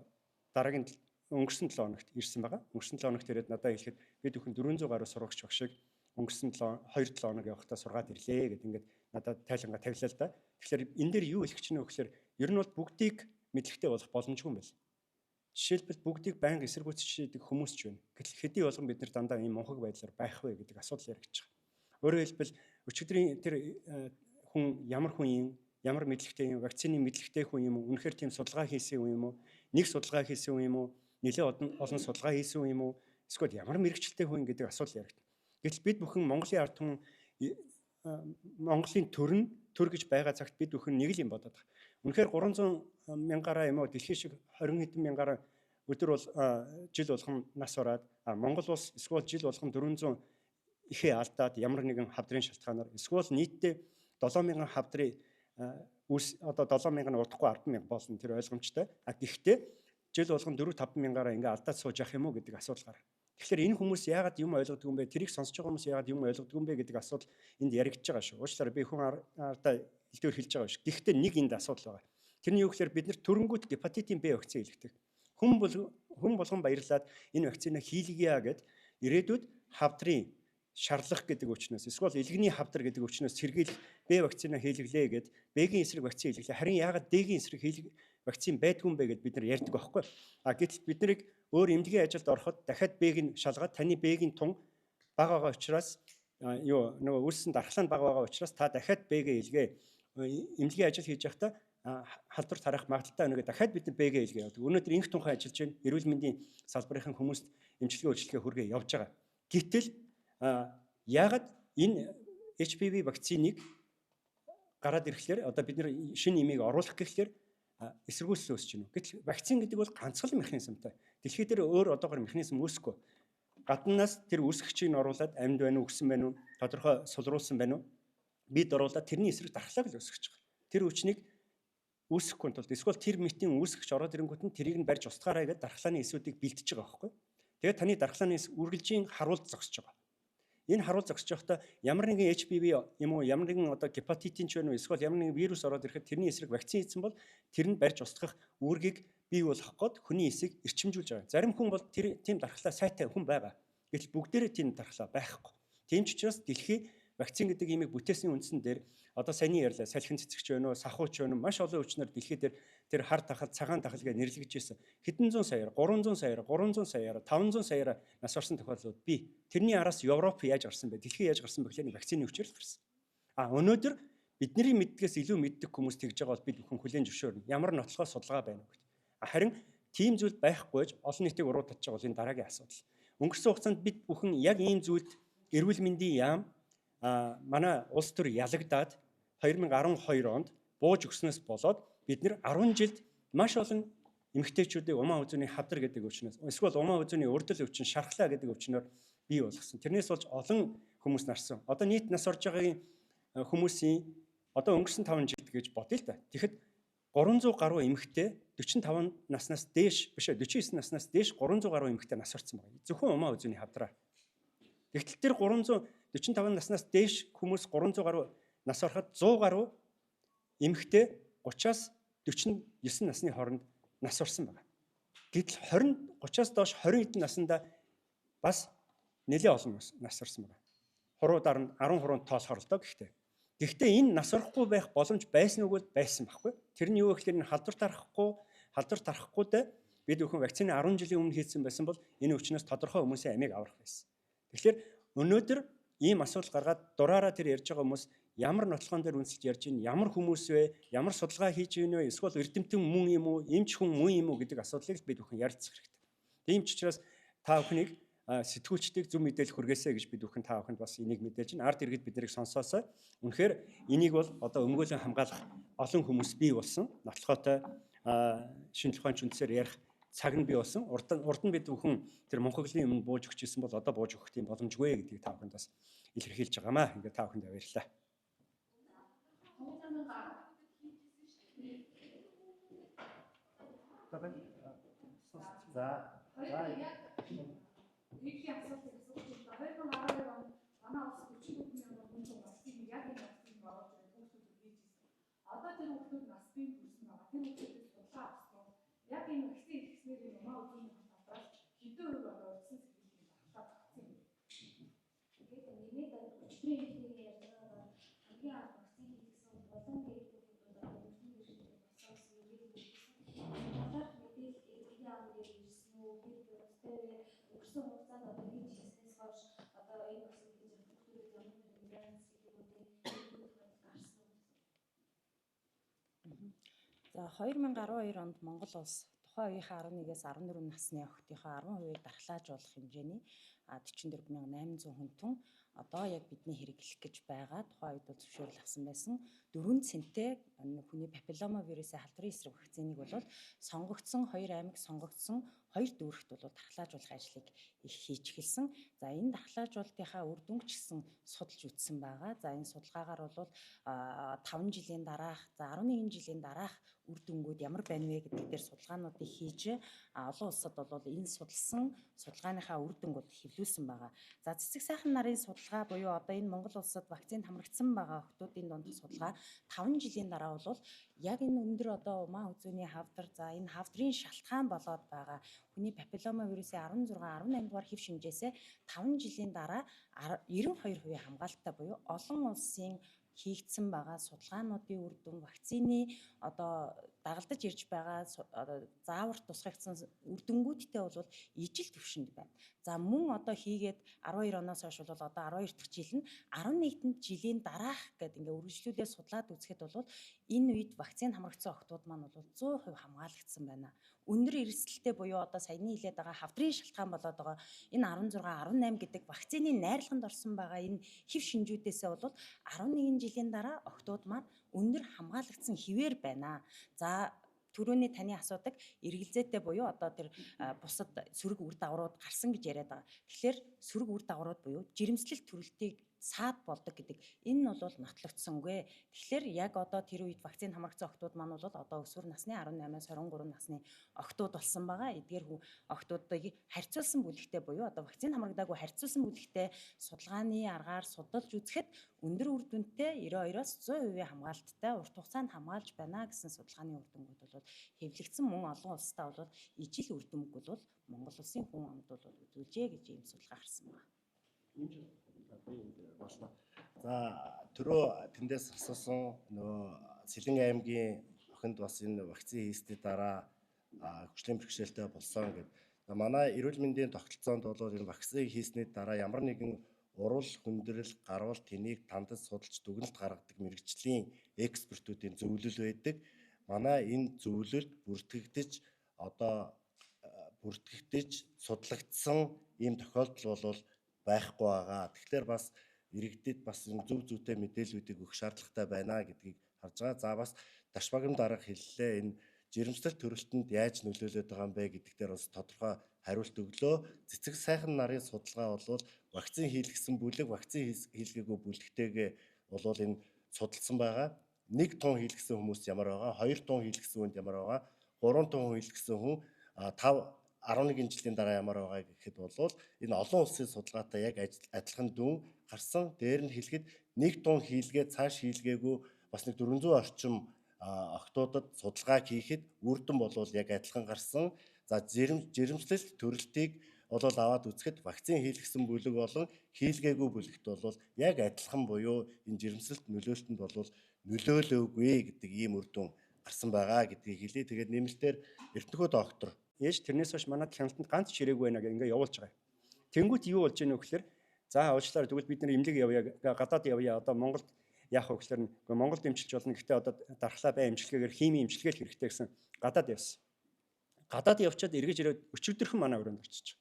Speaker 2: дараагийн өнгөрсөн 7 хоногт ирсэн байгаа. Өнгөрсөн 7 хоногт ирээд надад хэлэхэд бид бүхэн 400 гаруй сурагч багшийг өнгөрсөн 2-7 хоног явахдаа сургаад ирлээ гэдэг ингээд надад тайлангаа тавилаа л да. Тэгэхээр энэ дээр юу хэлэх чинь вэ гэхээр ер нь бол бүгдийг мэдлэгтэй болох боломжгүй юм байна. Жишээлбэл бүгдийг байнга эсэргүүцчихдэг хүмүүс ч байна. Гэтэл хэдий болгон бид нар дандаа ийм мунхаг байдлаар байх вэ гэдэг асуудал яригдж байгаа. Өөрөөр хэлбэл өчигдрийн тэр хүн ямар хүн юм, ямар мэдлэгтэй юм, вакцины мэдлэгтэй хүн юм уу, үнэхээр тийм судалгаа хийсэн юм уу, нэг судалгаа хийсэн юм уу, нэлээд олон судалгаа хийсэн юм уу, эсвэл ямар мэрэгчлээ хүн гэдэг асуудал яригдана. Гэтэл бид бүхэн Монголын ард түмэн Монголын төр гэж байгаа цагт бид бүхэн нэг л юм бодоод байгаа. Үнэхээр 300 мянгараа юм уу дэлхий шиг 20 хэдэн мянгараа өдөр бол жил болгон нас бараад Монгол улс эсвэл жил болгон 400 ихээ алдаад ямар нэгэн хавдрын шалтгаанаар эсвэл нийтдээ 7000 хавдрын одоо 7000 нь удахгүй 100000 болно тэр ойлгомжтой. Гэхдээ жил болгон 4-5 мянгараа ингээ алдаад сууж явах юм уу гэдэг асуудал гарна. Тэгэхээр энэ хүмүүс яагаад юм ойлгодгүй юм бэ? Тэрийг сонсож байгаа хүмүүс яагаад юм ойлгодгүй юм бэ гэдэг асуудал энд яригдж байгаа шүү. Уучлаарай би хүн ардаа илтгэр хэлж байгаа шүү. Гэхдээ нэг энд асуудал байгаа. Тэрний юу гэхээр бид нар төрөнгөт гепатитын Б вакцины хийлгдэг. Хүн болгон баярлаад энэ вакциныг хийлгэе гэд ирээдүйд хавдрын шарлах гэдэг учраас эсвэл илгэний хавдар гэдэг учраас сэргийлэх Б вакцина хийлгэлээ гэд Б-гийн эсрэг вакцины хийлгэлээ. Харин яагаад Д-гийн эсрэг вакцин байдгүй юм бэ гэд бид нар ярьдаг байхгүй. Гэтэл бид нарыг өөр эмнэлгийн ажилд ороход дахиад Б-г нь шалгаад таны Б-гийн тун бага байгаа учраас нөгөө үлсэн дархлаа нь бага байгаа учраас та дахиад Б-г илгээ. Эмнэлгийн ажил хийж байхдаа халдвар тарах магадaltaй өнөөгөө дахиад бид нар Б-г илгээ явдаг. Өнөөдөр инх тунхай ажиллаж байна. Эрүүл мэндийн салбарын хүмүүст эмчилгээ үйлчилгээ хүргээ явж байгаа. Гэтэл яагаад энэ HPV вакциныг гараад ирэхлээр одоо бид нар шинэ имийг оруулах гэхлээр эсэргүүцэл үүсэж байна. Гэтэл вакцин гэдэг бол ганцхан механизмтай. Дэлхий дээр өөр одоогоор механизм үүсэхгүй. Гаднаас тэр үүсгэгчийг нь оруулаад амьд байна уу, өгсөн байна уу, тодорхой сулруулсан байна уу? Бид оруулаад тэрний эсрэг дархлааг л үүсгэж байгаа. Тэр хүчнийг үүсгэхгүй тулд эсвэл тэр мэтийн үүсгэгч ороод ирэнгүүт нь тэрийг нь барьж устгаарай гэдэг дархлааны эсүүдийг бэлтэж байгаа байхгүй. Тэгээд таны дархлааны эс үргэлжийн харуулт зогсож байгаа. Энэ харуул зогсож байхдаа ямар нэгэн HPV юм уу, ямар нэгэн одоо гепатитин ч байна уу, эсвэл ямар нэгэн вирус ороод ирэхэд тэрний эсрэг вакцин хийсэн бол тэр нь барьж устгах үүргийг бий болгох гээд хүний эсийг эрчимжүүлж байгаа. Зарим хүн бол тийм дархлаа сайтай хүн байгаа. Гэтэл бүгдээрээ тийм дархлаа байхгүй. Тийм ч учраас дэлхий вакцин гэдэг имийг бүтээсний үндсэн дээр одоо саяны ярьлаа салхин цэцэгч байна уу, сахууч байна уу, маш олон хүчнэр дэлхий дээр тэр хар тахал, цагаан тахалгээ нэрлэгдэж ирсэн. Хэдэн зуун саяар, 300 саяар, 300 саяар, 500 саяар нас орсон тохиолдлууд бий. Тэрний араас Европ яаж гарсан бэ? Дэлхий яаж гарсан бэ гэхлээр вакцины хүчээр л гарсан. Өнөөдөр бидний мэддгээс илүү мэддэг хүмүүс тэгж байгаа бол бид бүхэн хүлээн зөвшөөрнө. Ямар нотлохоо судалгаа байна вэ гэдэг. Харин тийм зүйл байхгүйж олон нийтийг уруу татж байгаа бол энэ дараагийн асуудал. Өнгөрсөн хугацаанд бид бүхэн яг ийм зүйлд эрүүл мэндийн яам манай улс төр ялагдаад 2012 онд бууж өгснөөс болоод бид нэр 10 жилд маш олон эмэгтэйчүүдийг умаа үзүүний хавдар гэдэг өвчнөөс эсвэл умаа үзүүний урдл өвчин шархлаа гэдэг өвчнөөр бий болгосон. Тэрнээс болж олон хүмүүс нарсан. Одоо нийт нас орж байгаагийн хүмүүсийн одоо өнгөрсөн 5 жилд гэж бодъё л да. Тэгэхэд 300 гаруй эмэгтэй 45 наснаас дээш биш 49 наснаас дээш 300 гаруй эмэгтэй нас орсон байна. Зөвхөн умаа үзүүний хавдраар. Тэгтэл тэр 345 наснаас дээш хүмүүс 300 гаруй нас ороход 100 гаруй эмэгтэй 30-аас 49 насны хооронд нас орсон байна. Гэтэл 30-аас доош 20 хэдэн наснда бас нэлээд олон нас орсон байна. Хуруудаар нь 10 хуруунд тоолохоор л доо гэхдээ. Гэхдээ энэ нас орохгүй байх боломж байсан уу гэвэл байсан байхгүй. Тэр нь юу гэхээр халдвар тарахгүйдээ бид бүхэн вакцины 10 жилийн өмнө хийсэн байсан бол энэ өвчнөөс тодорхой хүмүүсийн амийг аврах байсан. Тэгэхээр өнөөдөр ийм асуудал гаргаад дураараа тэр ярьж байгаа хүмүүс ямар нотлохон дээр үнэлж ярьж ийн ямар хүмүүс вэ? Ямар судалгаа хийж ийн вэ? Эсвэл эрдэмтэн мөн юм уу? Эмч хүн мөн юм уу гэдэг асуудлыг бид бүхэн ярилцах хэрэгтэй. Тийм ч учраас та бүхнийг сэтгүүлчдийг зөв мэдээлэл хүргээсэй гэж бид бүхэн та бүхэнд бас энийг мэдээж байна. Ард иргэд бид нарыг сонсоосоо. Үнэхээр энийг бол одоо өмгөөлөн хамгаалах олон хүмүүс бий болсон. Нотлохоотой шинжлэх ухааны үндсээр ярих цаг нь бий болсон. Урд нь бид бүхэн тэр Монголын өмнө бууж өгчээсэн бол одоо бууж өгөх тийм боломжгүй гэдгийг та бүхэнд бас илэрхийлж байгаамаа. Ингээд та бүхэнд баярлалаа.
Speaker 5: Нийтийн асуудлыг асууж байна. 2012 онд манай улс 44 мянган хүн вакцины яг энэ вакцины оруулж байгаа хүмүүсүүд хийж ирсэн. Одоо тэр хүмүүс нас бий хүрсэн байгаа. Тэр хүмүүсээс судалгаа авсан. Яг энэ вакцины хийснээр энэ умаа үзүүний хавтаас хэдэн хувь одоо урьдчилан сэтгэлийн багтаад вакцины. Тэгээд нэмээд өчигдрийн хэлхийг ярьж байгаа хамгийн анх вакцины хийсэн болон гэдэг хүмүүс одоо өвчнө гэрчтэй болсон юм гэдэг. Гадаад мэдээлэл иргэний амд ирсэн үү гэдэг өнгөрсөн хугацаанд одоо хийж ирснээс хойш одоо энэ вакцины хийж байгаа хүмүүсүүд ямар нэгэн вариант зүйлүүд гарсан уу?
Speaker 4: За 2012 онд Монгол улс тухайн үеийнхээ 11-ээс 14 насны охидынхаа 10%-ийг дархлаажуулах хэмжээний 44800 хүнтэн одоо яг бидний хэрэглэх гэж байгаа. Тухайн үед бол зөвшөөрөл авсан байсан. 4 цэнтэй хүний папиллома вирусын халдварын эсрэг вакциныг бол сонгогдсон 2 аймаг сонгогдсон 2 дүүрэгт бол дархлаажуулах ажлыг их хийж эхэлсэн. За энэ дархлаажуулалтынхаа үр дүнг ч гэсэн судалж үзсэн байгаа. За энэ судалгаагаар бол 5 жилийн дараах, за 11 жилийн дараах үр дүнгууд ямар байна вэ гэдэг дээр судалгаануудыг хийж олон улсад бол энэ судалсан судалгааныхаа үр дүнгууд хэвлүүлсэн байгаа. За цэцэг сайхан нарын судалгаа буюу одоо энэ Монгол улсад вакцинд хамрагдсан байгаа охтуудын дунд судалгаа 5 жилийн дараа бол яг энэ өндөр одоо умаа үзүүний хавдар за энэ хавдрын шалтгаан болоод байгаа хүний папиллома вирусын 16-18 дугаар хэв шинжээсээ 5 жилийн дараа 92% хамгаалалттай буюу олон улсын хийгдсэн байгаа судалгаануудын үр дүн вакцины одоо дагалдаж ирж байгаа заавар тусгагдсан үр дүнгуудтэй бол ижил түвшинд байна. За мөн одоо хийгээд 12 оноос хойш бол одоо 12 дахь жил нь 11 жилийн дараах гэдэг ингээ үргэлжлүүлээ судлаад үзэхэд бол энэ үед вакцины хамрагдсан охтууд маань бол 100% хамгаалагдсан байна. Өндөр эрсдэлтэй буюу одоо саяны хэлээд байгаа хавдрын шалтгаан болоод байгаа энэ 16-18 гэдэг вакцины найрлаганд орсон байгаа энэ хэв шинжүүдээсээ бол 11 жилийн дараа охтууд маань өндөр хамгаалагдсан хിവэр байна. За түрүүний таны асуудаг эргэлзээтэй буюу одоо тэр бусад сөрөг үр дагаврууд гарсан гэж яриад байгаа. Тэгэхээр сөрөг үр дагаврууд буюу жирэмслэл төрөлтийг саад болдог гэдэг энэ нь бол нотлогдсонгүй. Тэгэхээр яг одоо тэр үед вакцины хамрагдсан охтууд маань бол одоо өсвөр насны 18-аас 23 насны охтууд болсон байгаа. Эдгээр охтуудыг харьцуулсан бүлэгтээ буюу одоо вакцины хамрагдаагүй харьцуулсан бүлэгтээ судалгааны аргаар судалж үзэхэд өндөр үр дүнтэй 92-оос 100% хамгаалттай урт хугацаанд хамгаалж байна гэсэн судалгааны үр дүнгууд бол хэвлэгдсэн мөн олон улстай бол ижил үр дүнг бол Монгол улсын хүн амд бол үзүүлжээ гэж ийм судалгаа гарсан байна.
Speaker 1: Болно. За түрүү тэндээс асуусан нөгөө Сэлэн аймгийн охинд бас энэ вакцины хийсний дараа хүчлийн бэрхшээлтэй болсон гэдэг. Манай эрүүл мэндийн тогтолцоонд бол энэ вакцины хийсний дараа ямар нэгэн урал хүндрэл гарвал тэнийг тандаж судалж дүгнэлт гаргадаг мэрэгжлийн экспертүүдийн зөвлөл байдаг. Манай энэ зөвлөлд бүртгэгдэж одоо бүртгэгдэж судлагдсан ийм тохиолдол бол байхгүй байгаа. Тэгэхээр бас иргэдэд бас юм зөв зүйтэй мэдээллүүдийг өгөх шаардлагатай байна гэдгийг харж байгаа. За бас Дашбагам дарга хэллээ, энэ жирэмслэлт төрөлтөнд яаж нөлөөлөд байгаа юм бэ гэдэг дээр бас тодорхой хариулт өглөө. Цэцэг сайхан нарын судалгаа бол вакцин хийлгэсэн бүлэг, вакцин хийлгээгүй бүлэгтэйгээ бол энэ судалсан байгаа. 1 тонн хийлгэсэн хүмүүс ямар байгаа, 2 тонн хийлгэсэн хүнд ямар байгаа, 3 тонн хийлгэсэн хүн 11 жилийн дараа ямар байгаа гэхэд бол энэ олон улсын судалгаатай яг адилхан дүн гарсан. Дээр нь хэлэхэд 1 тонн хийлгээд цааш хийлгээгүй бас нэг 400 орчим охтуудад судалгаа хийхэд үр дүн бол яг адилхан гарсан. За жирэмслэлт төрөлтийг бол аваад үзэхэд вакцин хийлгэсэн бүлэг болон хийлгээгүй бүлэгт бол яг адилхан буюу энэ жирэмслэлт нөлөөлтөнд бол нөлөөлөөгүй гэдэг ийм үр дүн гарсан байгаа гэдгийг хэлье. Тэгээд нэмэлтээр Эрдэнэхүй доктор
Speaker 2: Ээж тэрнээс хойш манайд хяналтанд ганц чирээгүй байна гэх ингээ явуулж байгаа. Тэнгүүт юу болж ийнө гэхээр за уучлаарай тэгвэл бид нэр эмнэлэг явъя, гадаад явъя. Одоо Монголд яах вэ гэхээр Монголд эмчилж болно. Гэхдээ одоо дархлаа бай эмчилгээгээр химийн эмчилгээл хэрэгтэй гэсэн гадаад явсан. Гадаад явчаад эргэж ирээд өчигдөрхөн манай өрөөнд очиж.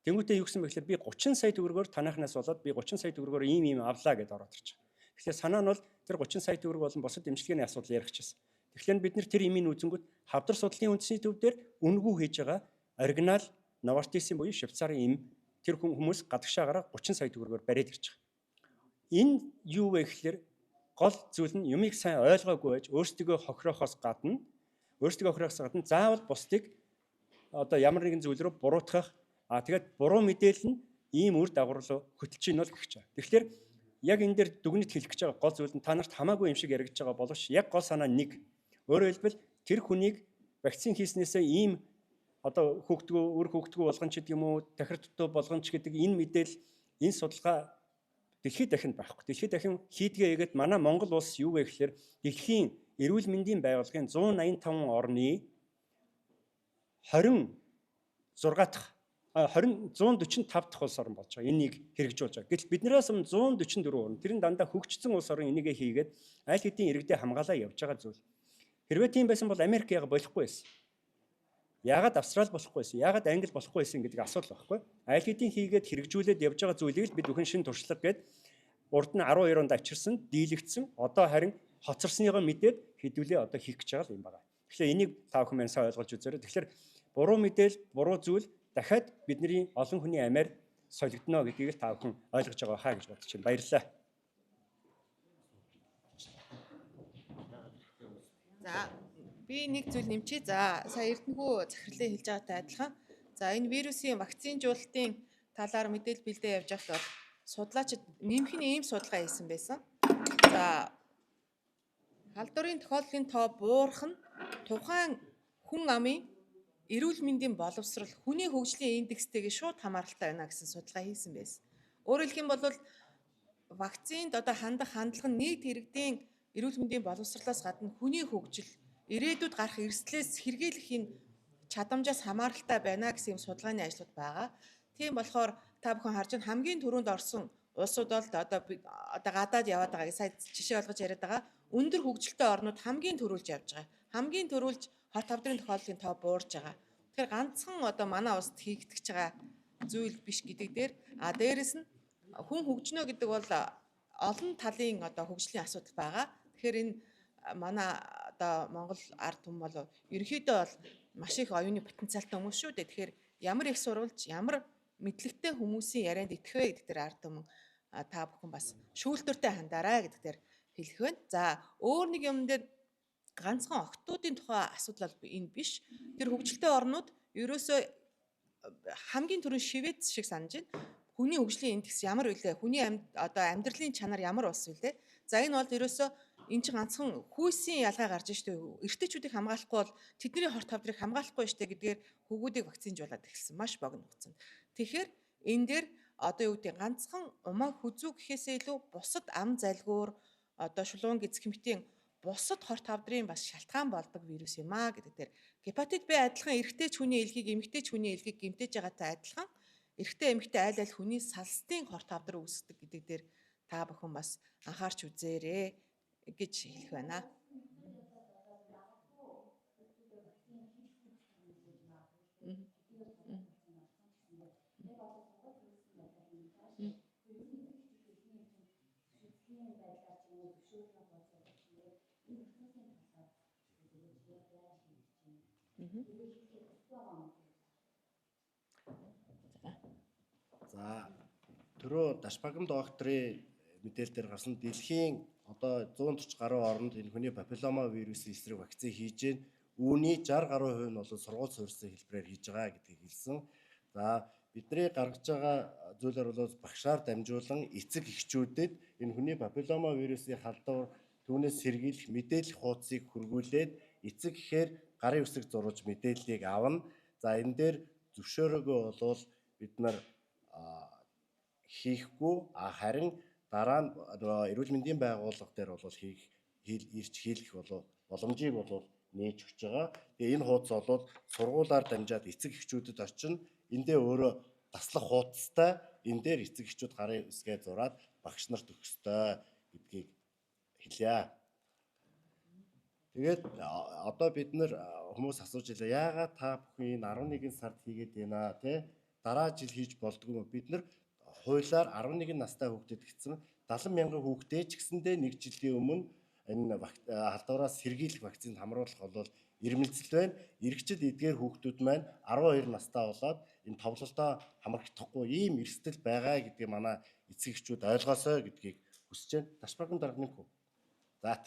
Speaker 2: Тэнгүүтээ юу гэсэн бэ гэхээр би 30 сая төгрөгөөр танахнаас болоод би 30 сая төгрөгөөр ийм авлаа гэдээ ороод ирж байгаа. Тэгэхээр санаа нь бол тэр 30 сая төгрөг болон бусад эмчилгээний асуудал ярих гэсэн. Тэгэхээр бид нэр тэр имийн үзэнгүүт хавдар судлалын үндэсний төв дээр үнэгүй хийж байгаа оригинал Novartis-ийн буюу Швейцарын им тэр хүмүүс гадагшаагаараа 30 сая төгрөгөөр бариад ирж байгаа. Энэ юу вэ гэхээр гол зүйл нь юмыг сайн ойлгоогүй байж өөрсдөө хохирохоос гадна заавал бусдыг одоо ямар нэгэн зүйл рүү буруутгах тэгээд буруу мэдээлэл нь ийм үр дагавар руу хөтлж ийн бол гэж байна. Тэгэхээр яг энэ дээр дүгнэлт хэлэх гэж байгаа гол зүйл нь та нарт хамаагүй юм шиг яригдж байгаа боловч яг гол санаа нэг. Өөрөөр хэлбэл тэр хүнийг вакцин хийснээсээ ийм одоо үр хөгтгөө болгон ч гэдэг юм уу, тахир дутуу болгон ч гэдэг энэ мэдээлэл энэ судалгаа дэлхийд дахинд байхгүй. Дэлхийд дахин хийдгээ игээд манай Монгол улс юу вэ гэхээр дэлхийн эрүүл мэндийн байгууллагын 185 орны 145 дахь улс орн болж байгаа. Энийг хэрэгжүүлж байгаа. Гэтэл биднээс өмнө 144 орн. Тэр нь дандаа хөгжсөн улс орн энийгээ хийгээд аль хэдийн иргэдэд хамгаалаа явж байгаа зүйл. Хэрвээ тийм байсан бол Америк яга болохгүй байсан. Яагаад Австрали болохгүй байсан? Яагаад Англи болохгүй байсан гэдэг асуудал байхгүй. Аль хэдийн хийгээд хэрэгжүүлээд явж байгаа зүйлийг л бид бүхэн шин туршлага гээд урд нь 12 онд авчирсан, дийлэгдсэн. Одоо харин хоцорсныгоо мэдээд хэдүүлээ одоо хийх гэж байгаа юм байна. Тэгэхээр энийг та бүхэн маань сайн ойлгож үзээрэй. Тэгэхээр буруу мэдээлэл, буруу зүйл дахиад бидний олон хүний амиар солигдно гэдгийг та бүхэн ойлгож байгаа хаа гэж бодож байна. Баярлалаа.
Speaker 3: За би нэг зүйл нэмчээ. За сая Эрдэнэхүй захирлын хэлж байгаатай адилхан. За энэ вирусын вакцинжуулалтын талаар мэдээлэл бэлдээ явж байхад бол судлаачид нэмхийн ийм судалгаа хийсэн байсан. За халдварын тохиолдлын тоо буурах нь тухайн хүн амын эрүүл мэндийн боловсрол, хүний хөгжлийн индекстэйгээ шууд хамааралтай байна гэсэн судалгаа хийсэн байсан. Өөрөөр хэлэх юм бол вакцинд одоо хандах хандлага нь нийт иргэдийн эрүүл мэндийн боловсролоос гадна хүний хөгжил, ирээдүйд гарах эрсдлээс сэргийлэхийн чадамжаас хамааралтай байна гэсэн юм судалгааны ажлууд байгаа. Тийм болохоор та бүхэн харж байгаа хамгийн түрүүнд орсон улсууд бол одоо гадаад яваад байгааг сая жишээ болгож яриад байгаа. Өндөр хөгжилтэй орнууд хамгийн түрүүлж явж байгаа. Хамгийн түрүүлж хот хавдрын тохиолдлын тоо буурж байгаа. Тэгэхээр ганцхан одоо манай улсад хийгдэж байгаа зүйл биш гэдэг дээр дээрэс нь хүн хөгжнө гэдэг бол олон талын одоо хөгжлийн асуудал байгаа. Тэгэхээр энэ манай одоо Монгол ард түмэн бол ерөнхийдөө бол маш их оюуны потенциалтай хүмүүс шүү дээ. Тэгэхээр ямар их сурвалж, ямар мэдлэгтэй хүмүүсийн ярианд итгэх вэ гэдэг дээр ард түмэн та бүхэн бас шүүлтүртэй хандаарай гэдэг дээр хэлэх байна. За өөр нэг юм дээр ганцхан охтуудын тухай асуудал бол энэ биш. Тэр хөгжилтэй орнууд ерөөсөө хамгийн түрүүнд Швейц шиг санаж байна. Хүний хөгжлийн индекс ямар вэ? Хүний одоо амьдралын чанар ямар улс вэ? За энэ бол ерөөсөө энэ чинь ганцхан хүйсийн ялгаа гарч штэ. Эрэгтэйчүүдийг хамгаалахгүй бол тэдний хорт хавдрыг хамгаалахгүй штэ гэдгээр хөвгүүдийг вакцинжуулаад эхэлсэн. Маш богино хугацаанд. Тэгэхээр энэ дээр одоо юу гэдэг ганцхан умаа хүзүү гэхээсээ илүү бусад ам залгуур одоо шулуун гизэх мэтийн бусад хорт хавдрын бас шалтгаан болдог вирус юм аа гэдэг дээр гепатит Б адилхан эрэгтэй хүний элгийг эмэгтэй хүний элгийг гэмтэж байгаатай адилхан эрэгтэй эмэгтэй аль хүний салстын хорт хавдар үүсдэг гэдэг дээр та бүхэн бас анхаарч үзээрэй гэж хэлэх байна.
Speaker 1: За түрүү Дашбагам докторийн мэдээлэл дээр гарсан дэлхийн одоо 140 гаруй орнд энэ хүний папиллома вирусын эсрэг вакцин хийж гэн. Үүний 60 гаруй хувь нь бол сургууль суурьсан хэлбэрээр хийж байгаа гэдгийг хэлсэн. За бидний гаргаж байгаа зүйлээр бол багшаар дамжуулан эцэг эхчүүдэд энэ хүний папиллома вирусын халдвар түүнээс сэргийлэх мэдээлэл хуудсыг хургуулээд эцэг эхээр гарын үсэг зурж мэдээллийг авна. За энэ дээр зөвшөөрөөгүй бол бид нар хийхгүй харин дараа нь эрүүл мэндийн байгууллага дээр бол ирж хийлгэх боломжийг бол нээж өгч байгаа. Тэгээ энэ хуудас бол сургуулаар дамжаад эцэг эхчүүдэд очино. Эндээ өөрөө таслах хуудастай энэ дээр эцэг эхчүүд гарын үсгээ зураад багш нарт өгөх ёстой гэдгийг хэлье. Тэгээд одоо бид нэр хүмүүс асууж байлаа. Яагаад та бүхэн энэ 11 сард хийгээд байна те? Дараа жил хийж болдгоо юм. Бид нар хуулиар 11 настай хүүхдэд гэсэн 70 мянган хүүхдээ ч гэсэндээ 1 жилийн өмнө энэ халдвараас сэргийлэх вакцинд хамруулах бол ирмэлцэл байна. Иргэжид эдгээр хүүхдүүд маань 12 настай болоод энэ товлолтоо хамрагдахгүй ийм эрсдэл байгаа гэдгийг манай эцэг эхчүүд ойлгосоо гэдгийг хүсэж байна. Дашбагам дарга нэг хүү. За.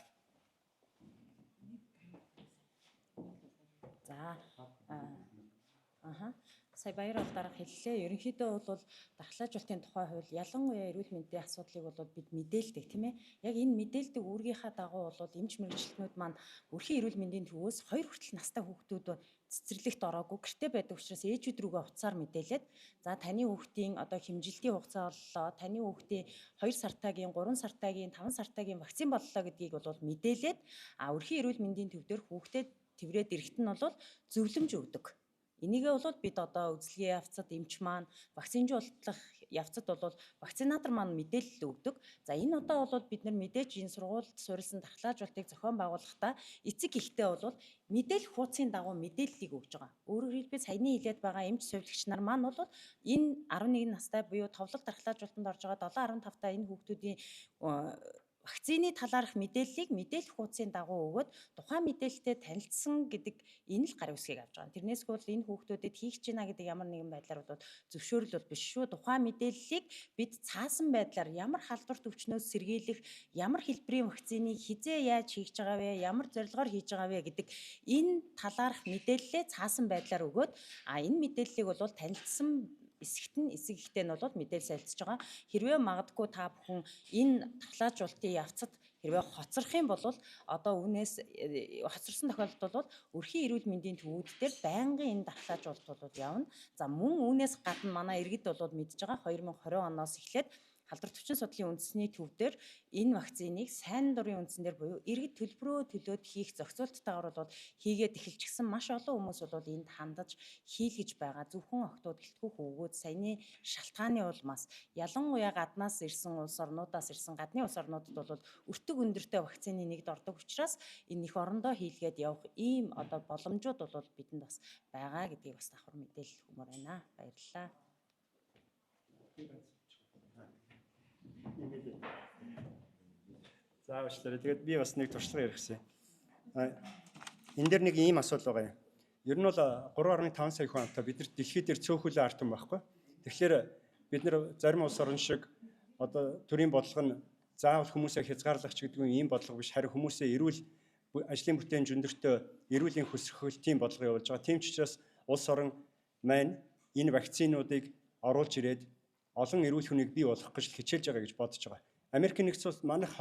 Speaker 4: Сая баяр бол дарга хэллээ. Ерөнхийдөө бол дархлаажуулалтын тухай хууль ялангуяа эрүүл мэндийн асуудлыг бол бид мэдээлдэг тийм ээ. Яг энэ мэдээлдэг үүргийнхаа дагуу бол эмч мэргэжилтнүүд маань өрхийн эрүүл мэндийн төвөөс 2 хүртэл настай хүүхдүүд цэцэрлэгт ороогүй гэртээ байдаг учраас ээжүүд рүүгээ утсаар мэдээлээд за таны хүүхдийн одоо хэмжилтийн хугацаа боллоо, таны хүүхдийн 2 сартаагийн, 3 сартаагийн, 5 сартаагийн вакцин боллоо гэдгийг бол мэдээлээд өрхийн эрүүл мэндийн төв дээр хүүхдэд тэврээд ирэхэд нь бол зөвлөмж өгдөг. Энийгээ бол бид одоо үзлэгийн явцад эмч маань вакцинжуулах явцад бол вакцинатор маань мэдээлэл өгдөг. За энэ удаа бол бид нар мэдээж энэ сургуульд суурилсан дархлаажуулалтыг зохион байгуулахдаа эцэг эхтэй бол мэдээлэх хуудсын дагуу мэдээллийг өгж байгаа. Өөрөөр хэлбэл саяны хэлээд байгаа эмч сувилагч нар маань бол энэ 11 настай буюу товлол дархлаажуулалтанд орж байгаа 7-15 та энэ хүүхдүүдийн вакцины талаарх мэдээллийг мэдээлэх хуудсын дагуу өгөөд тухайн мэдээлэлтэй танилцсан гэдэг энэ л гарын үсгийг авч байгаа. Тэрнээс бол энэ хүүхдүүдэд хийх гэж байна гэдэг ямар нэгэн байдлаар бол зөвшөөрөл бол биш шүү. Тухайн мэдээллийг бид цаасан байдлаар ямар халдварт өвчнөөс сэргийлэх, ямар хэлбэрийн вакциныг хизээ яаж хийж байгаа вэ, ямар зорилгоор хийж байгаа вэ гэдэг энэ талаарх мэдээллээ цаасан байдлаар өгөөд энэ мэдээллийг бол танилцсан эсэгт эцэг эхтэй нь бол мэдээлэл солилцож байгаа. Хэрвээ магадгүй та бүхэн энэ дархлаажуулалтын явцад хэрвээ хоцрох юм бол одоо үүнээс хоцорсон тохиолдолд бол өрхийн эрүүл мэндийн төвүүд дээр байнгын энэ дархлаажуулалт бол явна. За мөн үүнээс гадна манай иргэд бол мэдж байгаа 2020 оноос эхлээд халдвар төвчин судлалын үндэсний төв дээр энэ вакциныг сайн дурын үндсэн дээр буюу иргэд төлбөрөө төлөөд хийх зохицуулттайгаар бол хийгээд эхэлчихсэн маш олон хүмүүс бол энд хандаж хийлгэж байгаа. Зөвхөн октод гэлтгүү хөвгүүд саяны шалтгааны улмаас ялангуяа гаднаас ирсэн улс орнуудаас ирсэн гадны улс орнуудад бол өртөг өндөртэй вакцины нэгд ордог учраас энэ их орондоо хийлгээд явах ийм одоо боломжууд бол бидэнд бас байгаа гэдгийг бас давхар мэдээлэл өгмөр байна. Баярлалаа.
Speaker 2: За уучлаарай. Тэгээд би бас нэг туршлага ярихсан. Энэ дээр нэг ийм асуудал байгаа юм. Ер нь бол 3.5 сая хүн амтай бид нар дэлхийд дээр цөөхөлөө арт юм байхгүй. Тэгэхээр бид нар зарим улс орн шиг одоо төрийн бодлого нь заавал хүмүүсээ хязгаарлах ч гэдэг ийм бодлого биш. Харин хүмүүсээ эрүүл ажлын бүтээн зөндөртөө эрүүлийн хөсрөхөлтийн бодлого явуулж байгаа. Тийм ч учраас улс орн маань энэ вакцинуудыг оруулж ирээд олон эрүүл хүнийг бий болгох гэж хичээж байгаа гэж бодож байгаа. Америк нэгдсэн улс манайх